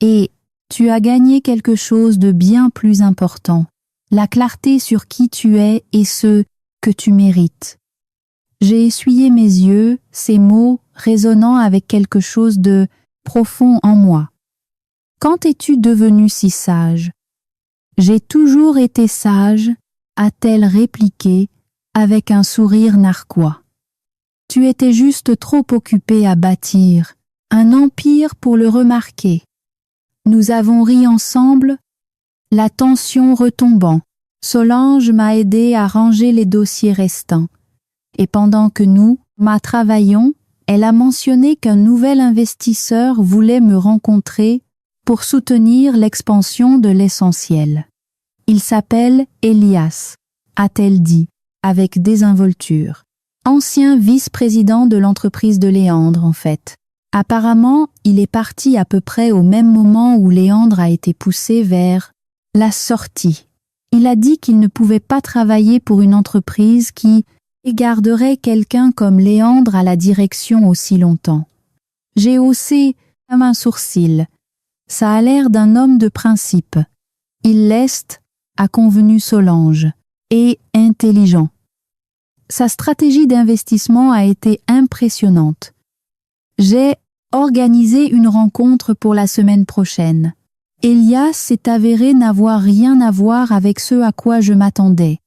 Et tu as gagné quelque chose de bien plus important. La clarté sur qui tu es et ce que tu mérites. J'ai essuyé mes yeux, ces mots résonnant avec quelque chose de profond en moi. Quand es-tu devenue si sage? J'ai toujours été sage, a-t-elle répliqué avec un sourire narquois. Tu étais juste trop occupée à bâtir un empire pour le remarquer. Nous avons ri ensemble, la tension retombant. Solange m'a aidé à ranger les dossiers restants. Et pendant que nous travaillions, elle a mentionné qu'un nouvel investisseur voulait me rencontrer pour soutenir l'expansion de l'essentiel. Il s'appelle Elias. a-t-elle dit, avec désinvolture. Ancien vice-président de l'entreprise de Léandre, en fait. Apparemment, il est parti à peu près au même moment où Léandre a été poussé vers la sortie. Il a dit qu'il ne pouvait pas travailler pour une entreprise qui garderait quelqu'un comme Léandre à la direction aussi longtemps. J'ai haussé comme un sourcil. Ça a l'air d'un homme de principe. Il leste, a convenu Solange, et intelligent. Sa stratégie d'investissement a été impressionnante. J'ai organisé une rencontre pour la semaine prochaine. Elias s'est avéré n'avoir rien à voir avec ce à quoi je m'attendais.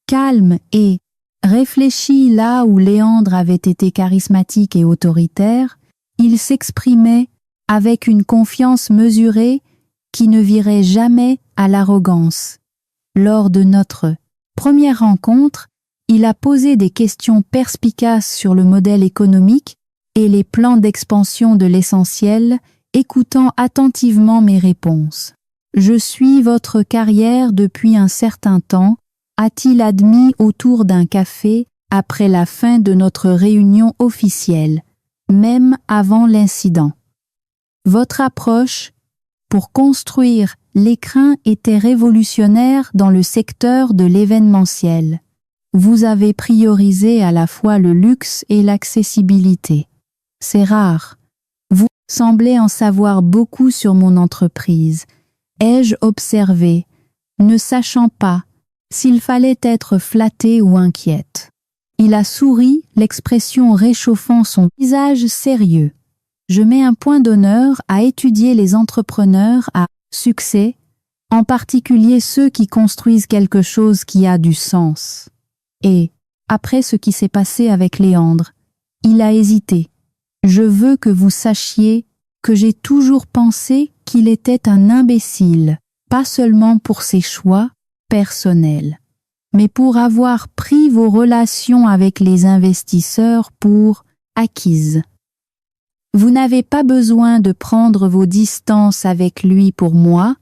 Calme et réfléchi là où Léandre avait été charismatique et autoritaire, il s'exprimait avec une confiance mesurée qui ne virait jamais à l'arrogance. Lors de notre première rencontre, il a posé des questions perspicaces sur le modèle économique et les plans d'expansion de l'essentiel, écoutant attentivement mes réponses. « Je suis votre carrière depuis un certain temps », a-t-il admis autour d'un café après la fin de notre réunion officielle, même avant l'incident. Votre approche pour construire l'écrin était révolutionnaire dans le secteur de l'événementiel. Vous avez priorisé à la fois le luxe et l'accessibilité. C'est rare. Vous semblez en savoir beaucoup sur mon entreprise, ai-je observé, ne sachant pas s'il fallait être flatté ou inquiète. Il a souri, l'expression réchauffant son visage sérieux. Je mets un point d'honneur à étudier les entrepreneurs à succès, en particulier ceux qui construisent quelque chose qui a du sens. Et, après ce qui s'est passé avec Léandre, il a hésité. Je veux que vous sachiez que j'ai toujours pensé qu'il était un imbécile, pas seulement pour ses choix personnels, mais pour avoir pris vos relations avec les investisseurs pour acquises. Vous n'avez pas besoin de prendre vos distances avec lui pour moi,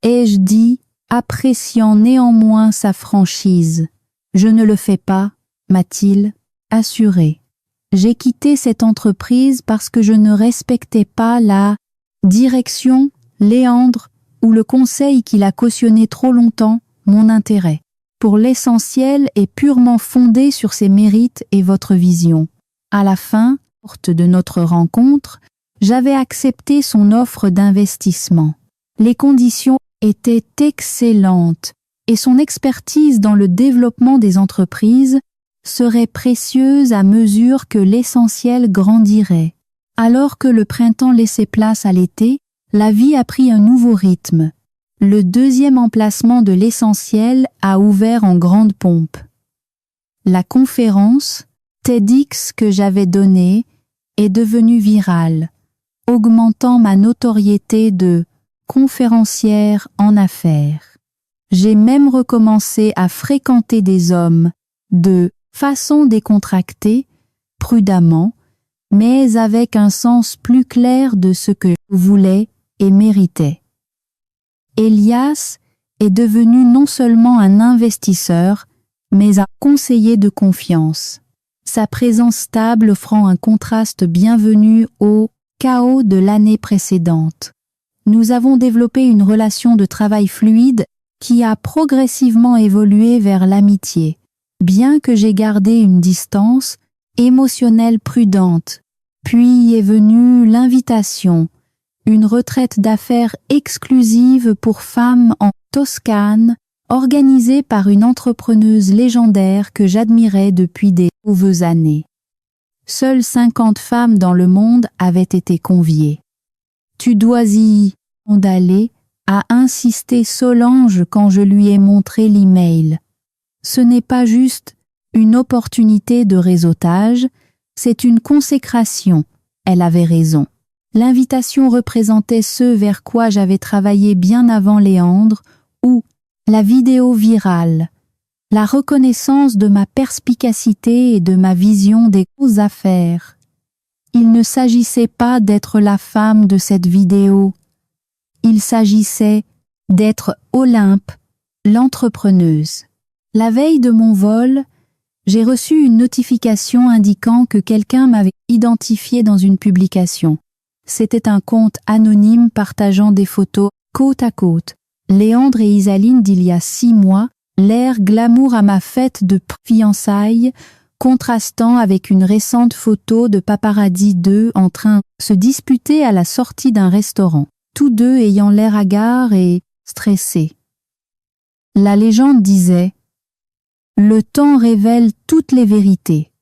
ai-je dit, appréciant néanmoins sa franchise. Je ne le fais pas, m'a-t-il assuré. J'ai quitté cette entreprise parce que je ne respectais pas la direction, Léandre ou le conseil qu'il a cautionné trop longtemps, mon intérêt, pour l'essentiel est purement fondé sur ses mérites et votre vision. À la fin de notre rencontre, j'avais accepté son offre d'investissement. Les conditions étaient excellentes et son expertise dans le développement des entreprises serait précieuse à mesure que l'essentiel grandirait. Alors que le printemps laissait place à l'été, la vie a pris un nouveau rythme. Le deuxième emplacement de l'essentiel a ouvert en grande pompe. La conférence TEDx que j'avais donnée est devenue virale, augmentant ma notoriété de conférencière en affaires. J'ai même recommencé à fréquenter des hommes de façon décontractée, prudemment, mais avec un sens plus clair de ce que je voulais et méritais. Elias est devenu non seulement un investisseur, mais un conseiller de confiance. Sa présence stable offrant un contraste bienvenu au chaos de l'année précédente. Nous avons développé une relation de travail fluide qui a progressivement évolué vers l'amitié, bien que j'ai gardé une distance émotionnelle prudente. Puis est venue l'invitation, une retraite d'affaires exclusive pour femmes en Toscane, organisée par une entrepreneuse légendaire que j'admirais depuis des mauvaises années. Seules 50 femmes dans le monde avaient été conviées. « Tu dois y aller », a insisté Solange quand je lui ai montré l'email. Ce n'est pas juste une opportunité de réseautage, c'est une consécration. Elle avait raison. L'invitation représentait ce vers quoi j'avais travaillé bien avant Léandre, ou la vidéo virale, la reconnaissance de ma perspicacité et de ma vision des grosses affaires. Il ne s'agissait pas d'être la femme de cette vidéo. Il s'agissait d'être Olympe, l'entrepreneuse. La veille de mon vol, j'ai reçu une notification indiquant que quelqu'un m'avait identifié dans une publication. C'était un compte anonyme partageant des photos côte à côte. Léandre et Isaline d'il y a 6 mois, l'air glamour à ma fête de fiançailles, contrastant avec une récente photo de paparazzi d'eux en train de se disputer à la sortie d'un restaurant, tous deux ayant l'air hagards et stressés. La légende disait « Le temps révèle toutes les vérités.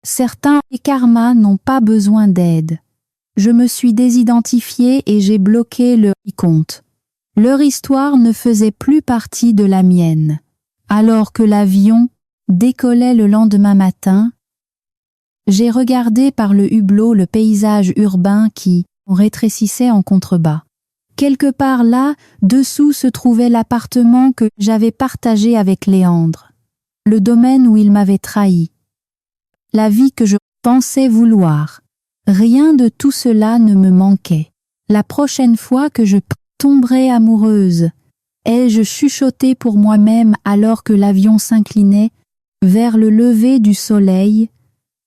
Certains karmas n'ont pas besoin d'aide. Je me suis désidentifiée et j'ai bloqué leur compte. Leur histoire ne faisait plus partie de la mienne. Alors que l'avion décollait le lendemain matin, j'ai regardé par le hublot le paysage urbain qui rétrécissait en contrebas. Quelque part là, dessous se trouvait l'appartement que j'avais partagé avec Léandre, le domaine où il m'avait trahi, la vie que je pensais vouloir. Rien de tout cela ne me manquait. La prochaine fois que je tomberai amoureuse, ai-je chuchoté pour moi-même alors que l'avion s'inclinait vers le lever du soleil,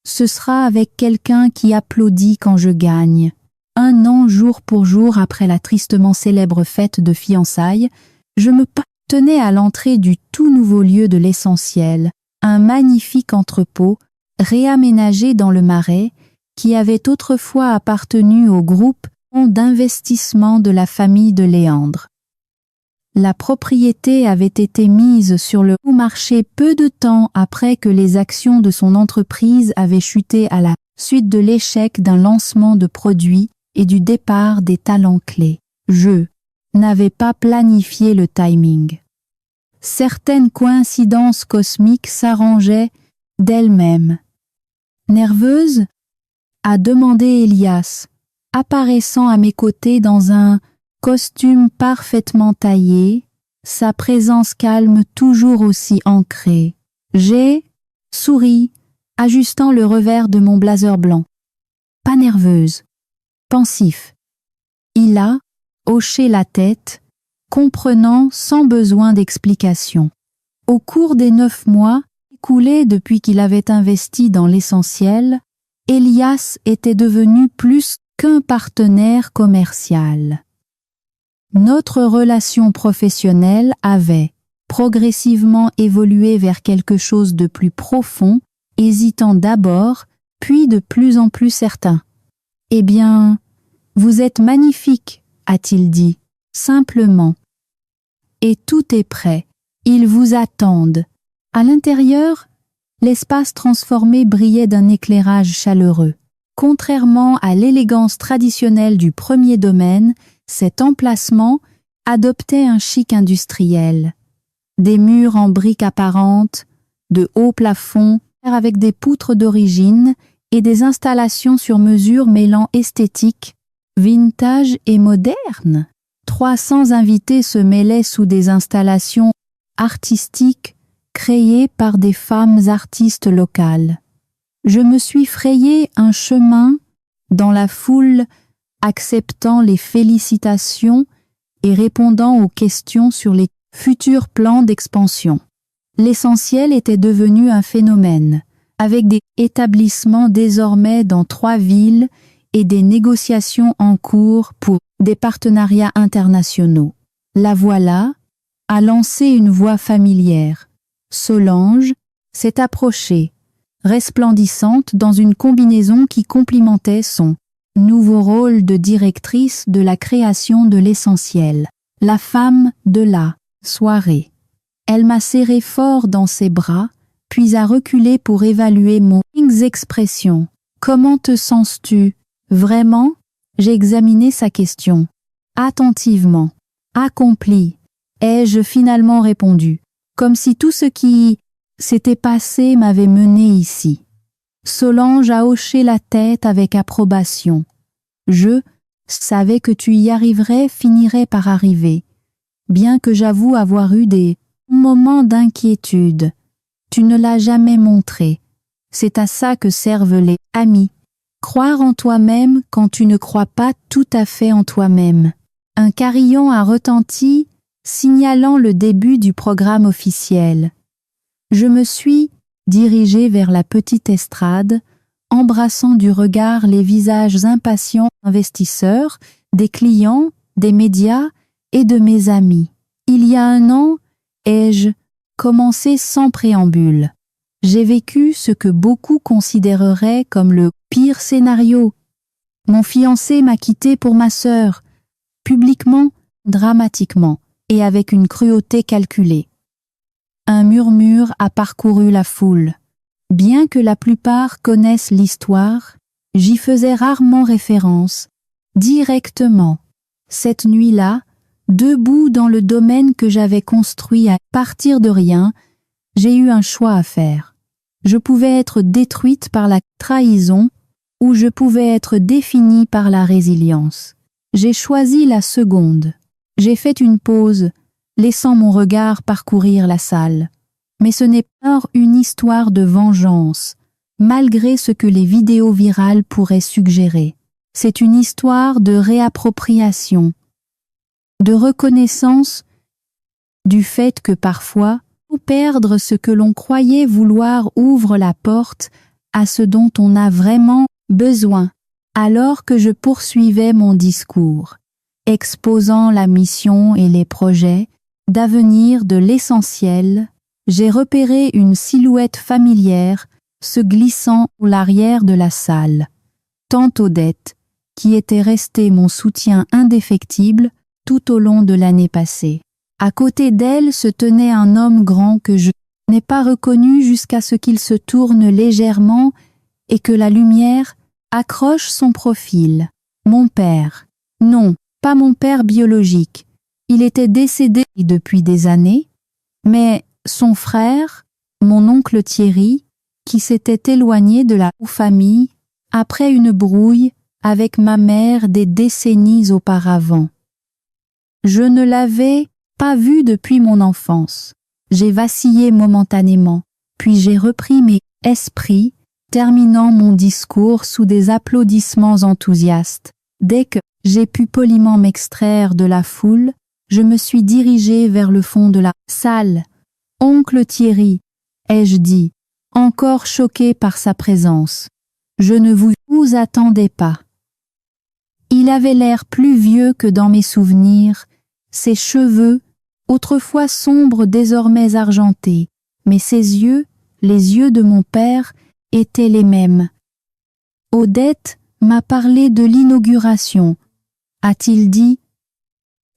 ce sera avec quelqu'un qui applaudit quand je gagne. 1 an jour pour jour après la tristement célèbre fête de fiançailles, je me tenais à l'entrée du tout nouveau lieu de l'essentiel, un magnifique entrepôt réaménagé dans le Marais qui avait autrefois appartenu au groupe d'investissement de la famille de Léandre. La propriété avait été mise sur le marché peu de temps après que les actions de son entreprise avaient chuté à la suite de l'échec d'un lancement de produits et du départ des talents clés. Je n'avais pas planifié le timing. Certaines coïncidences cosmiques s'arrangeaient d'elles-mêmes. Nerveuse, a demandé Elias, apparaissant à mes côtés dans un costume parfaitement taillé, sa présence calme toujours aussi ancrée. J'ai souri, ajustant le revers de mon blazer blanc. Pas nerveuse, pensif. Il a hoché la tête, comprenant sans besoin d'explication. Au cours des 9 mois écoulés depuis qu'il avait investi dans l'essentiel, Elias était devenu plus qu'un partenaire commercial. Notre relation professionnelle avait progressivement évolué vers quelque chose de plus profond, hésitant d'abord, puis de plus en plus certain. « Eh bien, vous êtes magnifique, a-t-il dit, simplement. Et tout est prêt, ils vous attendent. » À l'intérieur, l'espace transformé brillait d'un éclairage chaleureux. Contrairement à l'élégance traditionnelle du premier domaine, cet emplacement adoptait un chic industriel. Des murs en briques apparentes, de hauts plafonds avec des poutres d'origine et des installations sur mesure mêlant esthétique, vintage et moderne. 300 invités se mêlaient sous des installations artistiques créées par des femmes artistes locales. Je me suis frayé un chemin dans la foule, acceptant les félicitations et répondant aux questions sur les futurs plans d'expansion. L'essentiel était devenu un phénomène, avec des établissements désormais dans 3 villes et des négociations en cours pour des partenariats internationaux. La voilà a lancé une voix familière. Solange s'est approchée, resplendissante dans une combinaison qui complimentait son nouveau rôle de directrice de la création de l'essentiel, la femme de la soirée. Elle m'a serré fort dans ses bras, puis a reculé pour évaluer mon expression. « Comment te sens-tu ? Vraiment ?» J'ai examiné sa question. Attentivement. « Accompli », ai-je finalement répondu, comme si tout ce qui s'était passé m'avait mené ici. Solange a hoché la tête avec approbation. Je savais que tu y arriverais, finirais par arriver, bien que j'avoue avoir eu des moments d'inquiétude. Tu ne l'as jamais montré. C'est à ça que servent les amis. Croire en toi-même quand tu ne crois pas tout à fait en toi-même. Un carillon a retenti, signalant le début du programme officiel. Je me suis dirigée vers la petite estrade, embrassant du regard les visages impatients d'investisseurs, des clients, des médias et de mes amis. Il y a 1 an, ai-je commencé sans préambule. J'ai vécu ce que beaucoup considéreraient comme le pire scénario. Mon fiancé m'a quitté pour ma sœur, publiquement, dramatiquement, et avec une cruauté calculée. Un murmure a parcouru la foule. Bien que la plupart connaissent l'histoire, j'y faisais rarement référence, directement. Cette nuit-là, debout dans le domaine que j'avais construit à partir de rien, j'ai eu un choix à faire. Je pouvais être détruite par la trahison ou je pouvais être définie par la résilience. J'ai choisi la seconde. J'ai fait une pause, laissant mon regard parcourir la salle. Mais ce n'est pas une histoire de vengeance, malgré ce que les vidéos virales pourraient suggérer. C'est une histoire de réappropriation, de reconnaissance du fait que parfois, perdre ce que l'on croyait vouloir ouvre la porte à ce dont on a vraiment besoin. Alors que je poursuivais mon discours, exposant la mission et les projets d'avenir de l'essentiel, j'ai repéré une silhouette familière se glissant à l'arrière de la salle. Tante Odette, qui était restée mon soutien indéfectible tout au long de l'année passée. À côté d'elle se tenait un homme grand que je n'ai pas reconnu jusqu'à ce qu'il se tourne légèrement et que la lumière accroche son profil. Mon père. Non, pas mon père biologique. Il était décédé depuis des années, mais son frère, mon oncle Thierry, qui s'était éloigné de la famille après une brouille avec ma mère des décennies auparavant. Je ne l'avais pas vu depuis mon enfance. J'ai vacillé momentanément, puis j'ai repris mes esprits, terminant mon discours sous des applaudissements enthousiastes. Dès que j'ai pu poliment m'extraire de la foule, je me suis dirigée vers le fond de la salle. « Oncle Thierry », ai-je dit, encore choqué par sa présence. « Je ne vous attendais pas. » Il avait l'air plus vieux que dans mes souvenirs, ses cheveux, autrefois sombres, désormais argentés, mais ses yeux, les yeux de mon père, étaient les mêmes. Odette m'a parlé de l'inauguration, a-t-il dit,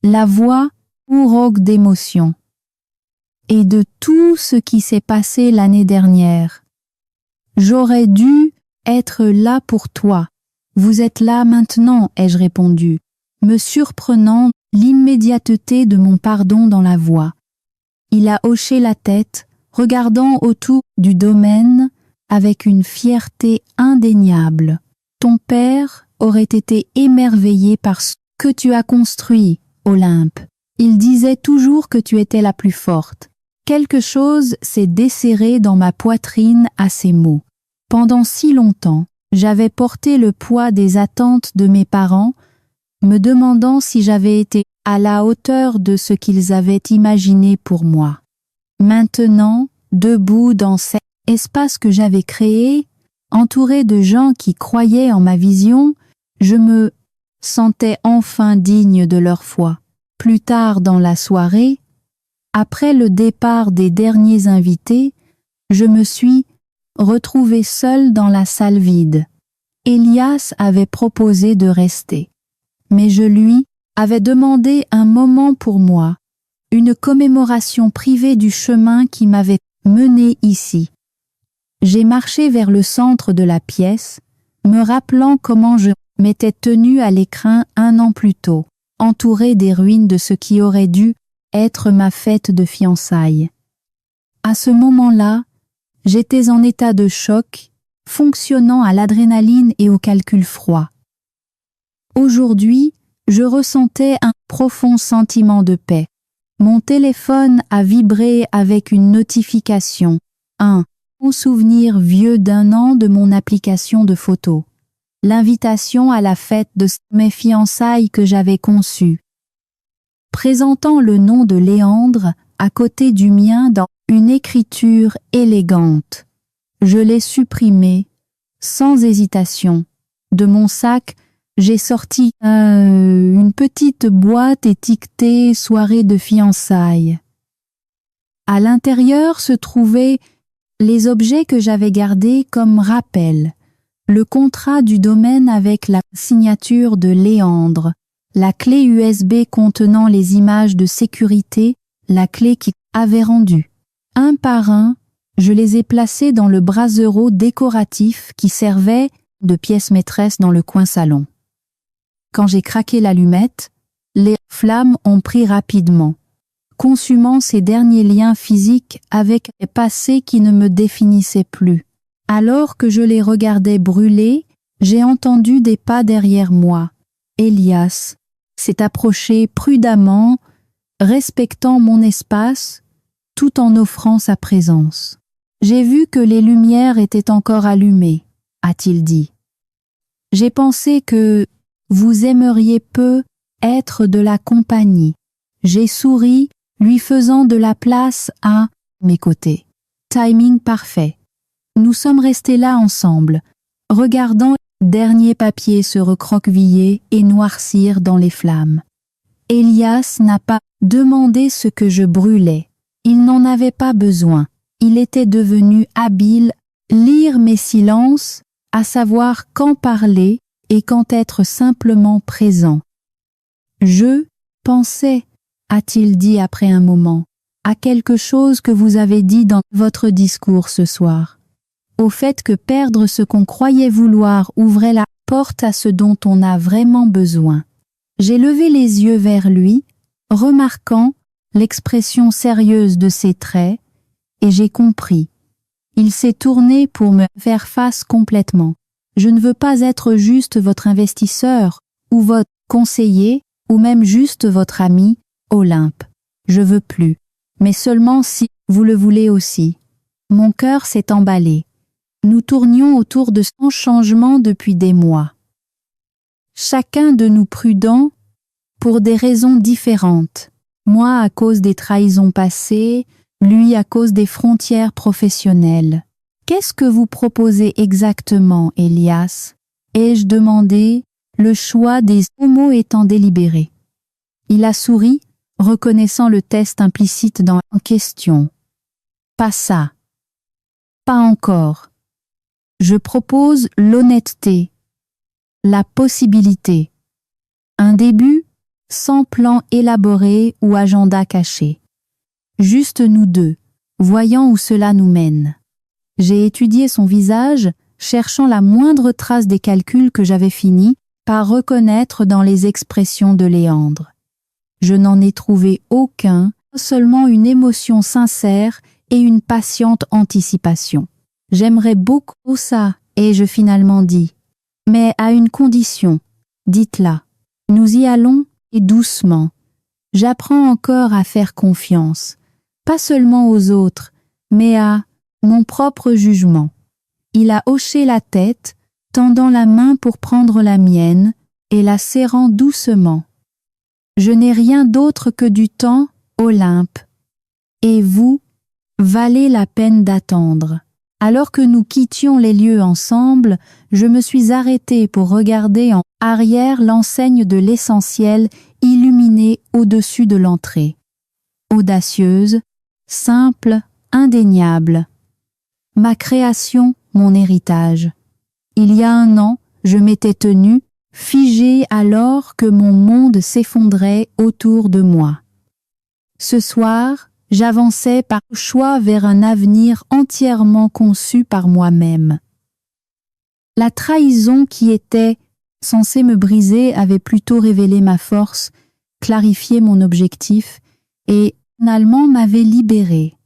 la voix rogue d'émotion, et de tout ce qui s'est passé l'année dernière. J'aurais dû être là pour toi. Vous êtes là maintenant, ai-je répondu, me surprenant l'immédiateté de mon pardon dans la voix. Il a hoché la tête, regardant autour du domaine avec une fierté indéniable. Ton père aurait été émerveillé par ce que tu as construit, Olympe. Il disait toujours que tu étais la plus forte. Quelque chose s'est desserré dans ma poitrine à ces mots. Pendant si longtemps, j'avais porté le poids des attentes de mes parents, me demandant si j'avais été à la hauteur de ce qu'ils avaient imaginé pour moi. Maintenant, debout dans cet espace que j'avais créé, entouré de gens qui croyaient en ma vision, je me sentais enfin digne de leur foi. Plus tard dans la soirée, après le départ des derniers invités, je me suis retrouvée seule dans la salle vide. Elias avait proposé de rester, mais je lui avais demandé un moment pour moi, une commémoration privée du chemin qui m'avait menée ici. J'ai marché vers le centre de la pièce, me rappelant comment je m'étais tenue à l'écrin 1 an plus tôt, entourée des ruines de ce qui aurait dû être ma fête de fiançailles. À ce moment-là, j'étais en état de choc, fonctionnant à l'adrénaline et au calcul froid. Aujourd'hui, je ressentais un profond sentiment de paix. Mon téléphone a vibré avec une notification, un souvenir vieux d'1 an de mon application de photos, l'invitation à la fête de mes fiançailles que j'avais conçue. Présentant le nom de Léandre à côté du mien dans une écriture élégante. Je l'ai supprimée, sans hésitation. De mon sac, j'ai sorti une petite boîte étiquetée soirée de fiançailles. À l'intérieur se trouvaient les objets que j'avais gardés comme rappel. Le contrat du domaine avec la signature de Léandre, la clé USB contenant les images de sécurité, la clé qui avait rendu. Un par un, je les ai placés dans le brasero décoratif qui servait de pièce maîtresse dans le coin salon. Quand j'ai craqué l'allumette, les flammes ont pris rapidement, consumant ces derniers liens physiques avec les passés qui ne me définissaient plus. Alors que je les regardais brûler, j'ai entendu des pas derrière moi. Elias s'est approché prudemment, respectant mon espace, tout en offrant sa présence. J'ai vu que les lumières étaient encore allumées, a-t-il dit. J'ai pensé que vous aimeriez peu être de la compagnie. J'ai souri, lui faisant de la place à mes côtés. Timing parfait. Nous sommes restés là ensemble, regardant les derniers papiers se recroqueviller et noircir dans les flammes. Elias n'a pas demandé ce que je brûlais. Il n'en avait pas besoin. Il était devenu habile à lire mes silences, à savoir quand parler et quand être simplement présent. Je pensais, a-t-il dit après un moment, à quelque chose que vous avez dit dans votre discours ce soir. Au fait que perdre ce qu'on croyait vouloir ouvrait la porte à ce dont on a vraiment besoin. J'ai levé les yeux vers lui, remarquant l'expression sérieuse de ses traits, et j'ai compris. Il s'est tourné pour me faire face complètement. Je ne veux pas être juste votre investisseur, ou votre conseiller, ou même juste votre ami, Olympe. Je veux plus, mais seulement si vous le voulez aussi. Mon cœur s'est emballé. Nous tournions autour de son changement depuis des mois. Chacun de nous prudents pour des raisons différentes. Moi à cause des trahisons passées, lui à cause des frontières professionnelles. Qu'est-ce que vous proposez exactement, Elias? Ai-je demandé, le choix des mots étant délibéré. Il a souri, reconnaissant le test implicite dans la question. Pas ça. Pas encore. Je propose l'honnêteté, la possibilité. Un début sans plan élaboré ou agenda caché. Juste nous deux, voyant où cela nous mène. J'ai étudié son visage, cherchant la moindre trace des calculs que j'avais fini par reconnaître dans les expressions de Léandre. Je n'en ai trouvé aucun, seulement une émotion sincère et une patiente anticipation. J'aimerais beaucoup ça, ai-je finalement dit. Mais à une condition, dites-la. Nous y allons et doucement. J'apprends encore à faire confiance, pas seulement aux autres, mais à mon propre jugement. Il a hoché la tête, tendant la main pour prendre la mienne et la serrant doucement. Je n'ai rien d'autre que du temps, Olympe. Et vous, valez la peine d'attendre. Alors que nous quittions les lieux ensemble, je me suis arrêtée pour regarder en arrière l'enseigne de l'essentiel illuminée au-dessus de l'entrée. Audacieuse, simple, indéniable. Ma création, mon héritage. Il y a un an, je m'étais tenue, figée alors que mon monde s'effondrait autour de moi. Ce soir, j'avançais par choix vers un avenir entièrement conçu par moi-même. La trahison qui était censée me briser avait plutôt révélé ma force, clarifié mon objectif et finalement m'avait libérée.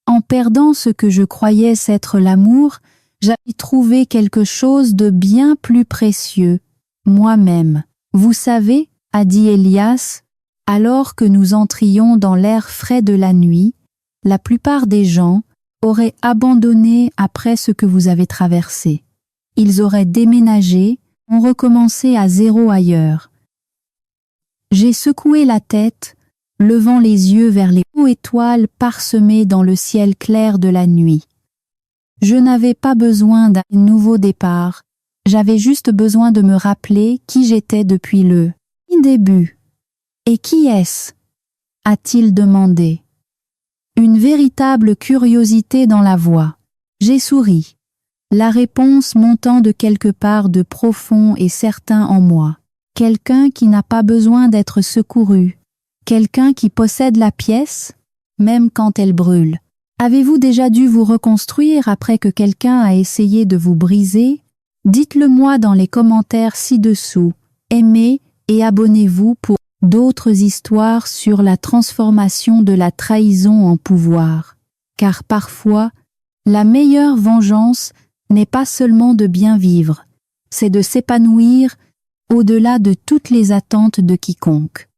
En perdant ce que je croyais être l'amour, j'avais trouvé quelque chose de bien plus précieux, moi-même. Vous savez, a dit Elias, alors que nous entrions dans l'air frais de la nuit, la plupart des gens auraient abandonné après ce que vous avez traversé. Ils auraient déménagé, ont recommencé à zéro ailleurs. J'ai secoué la tête, levant les yeux vers les hauts étoiles parsemées dans le ciel clair de la nuit. Je n'avais pas besoin d'un nouveau départ, j'avais juste besoin de me rappeler qui j'étais depuis le début. Et qui est-ce? A-t-il demandé. Une véritable curiosité dans la voix. J'ai souri, la réponse montant de quelque part de profond et certain en moi. Quelqu'un qui n'a pas besoin d'être secouru. Quelqu'un qui possède la pièce, même quand elle brûle. Avez-vous déjà dû vous reconstruire après que quelqu'un a essayé de vous briser? Dites-le moi dans les commentaires ci-dessous. Aimez et abonnez-vous pour d'autres histoires sur la transformation de la trahison en pouvoir. Car parfois, la meilleure vengeance n'est pas seulement de bien vivre, c'est de s'épanouir au-delà de toutes les attentes de quiconque.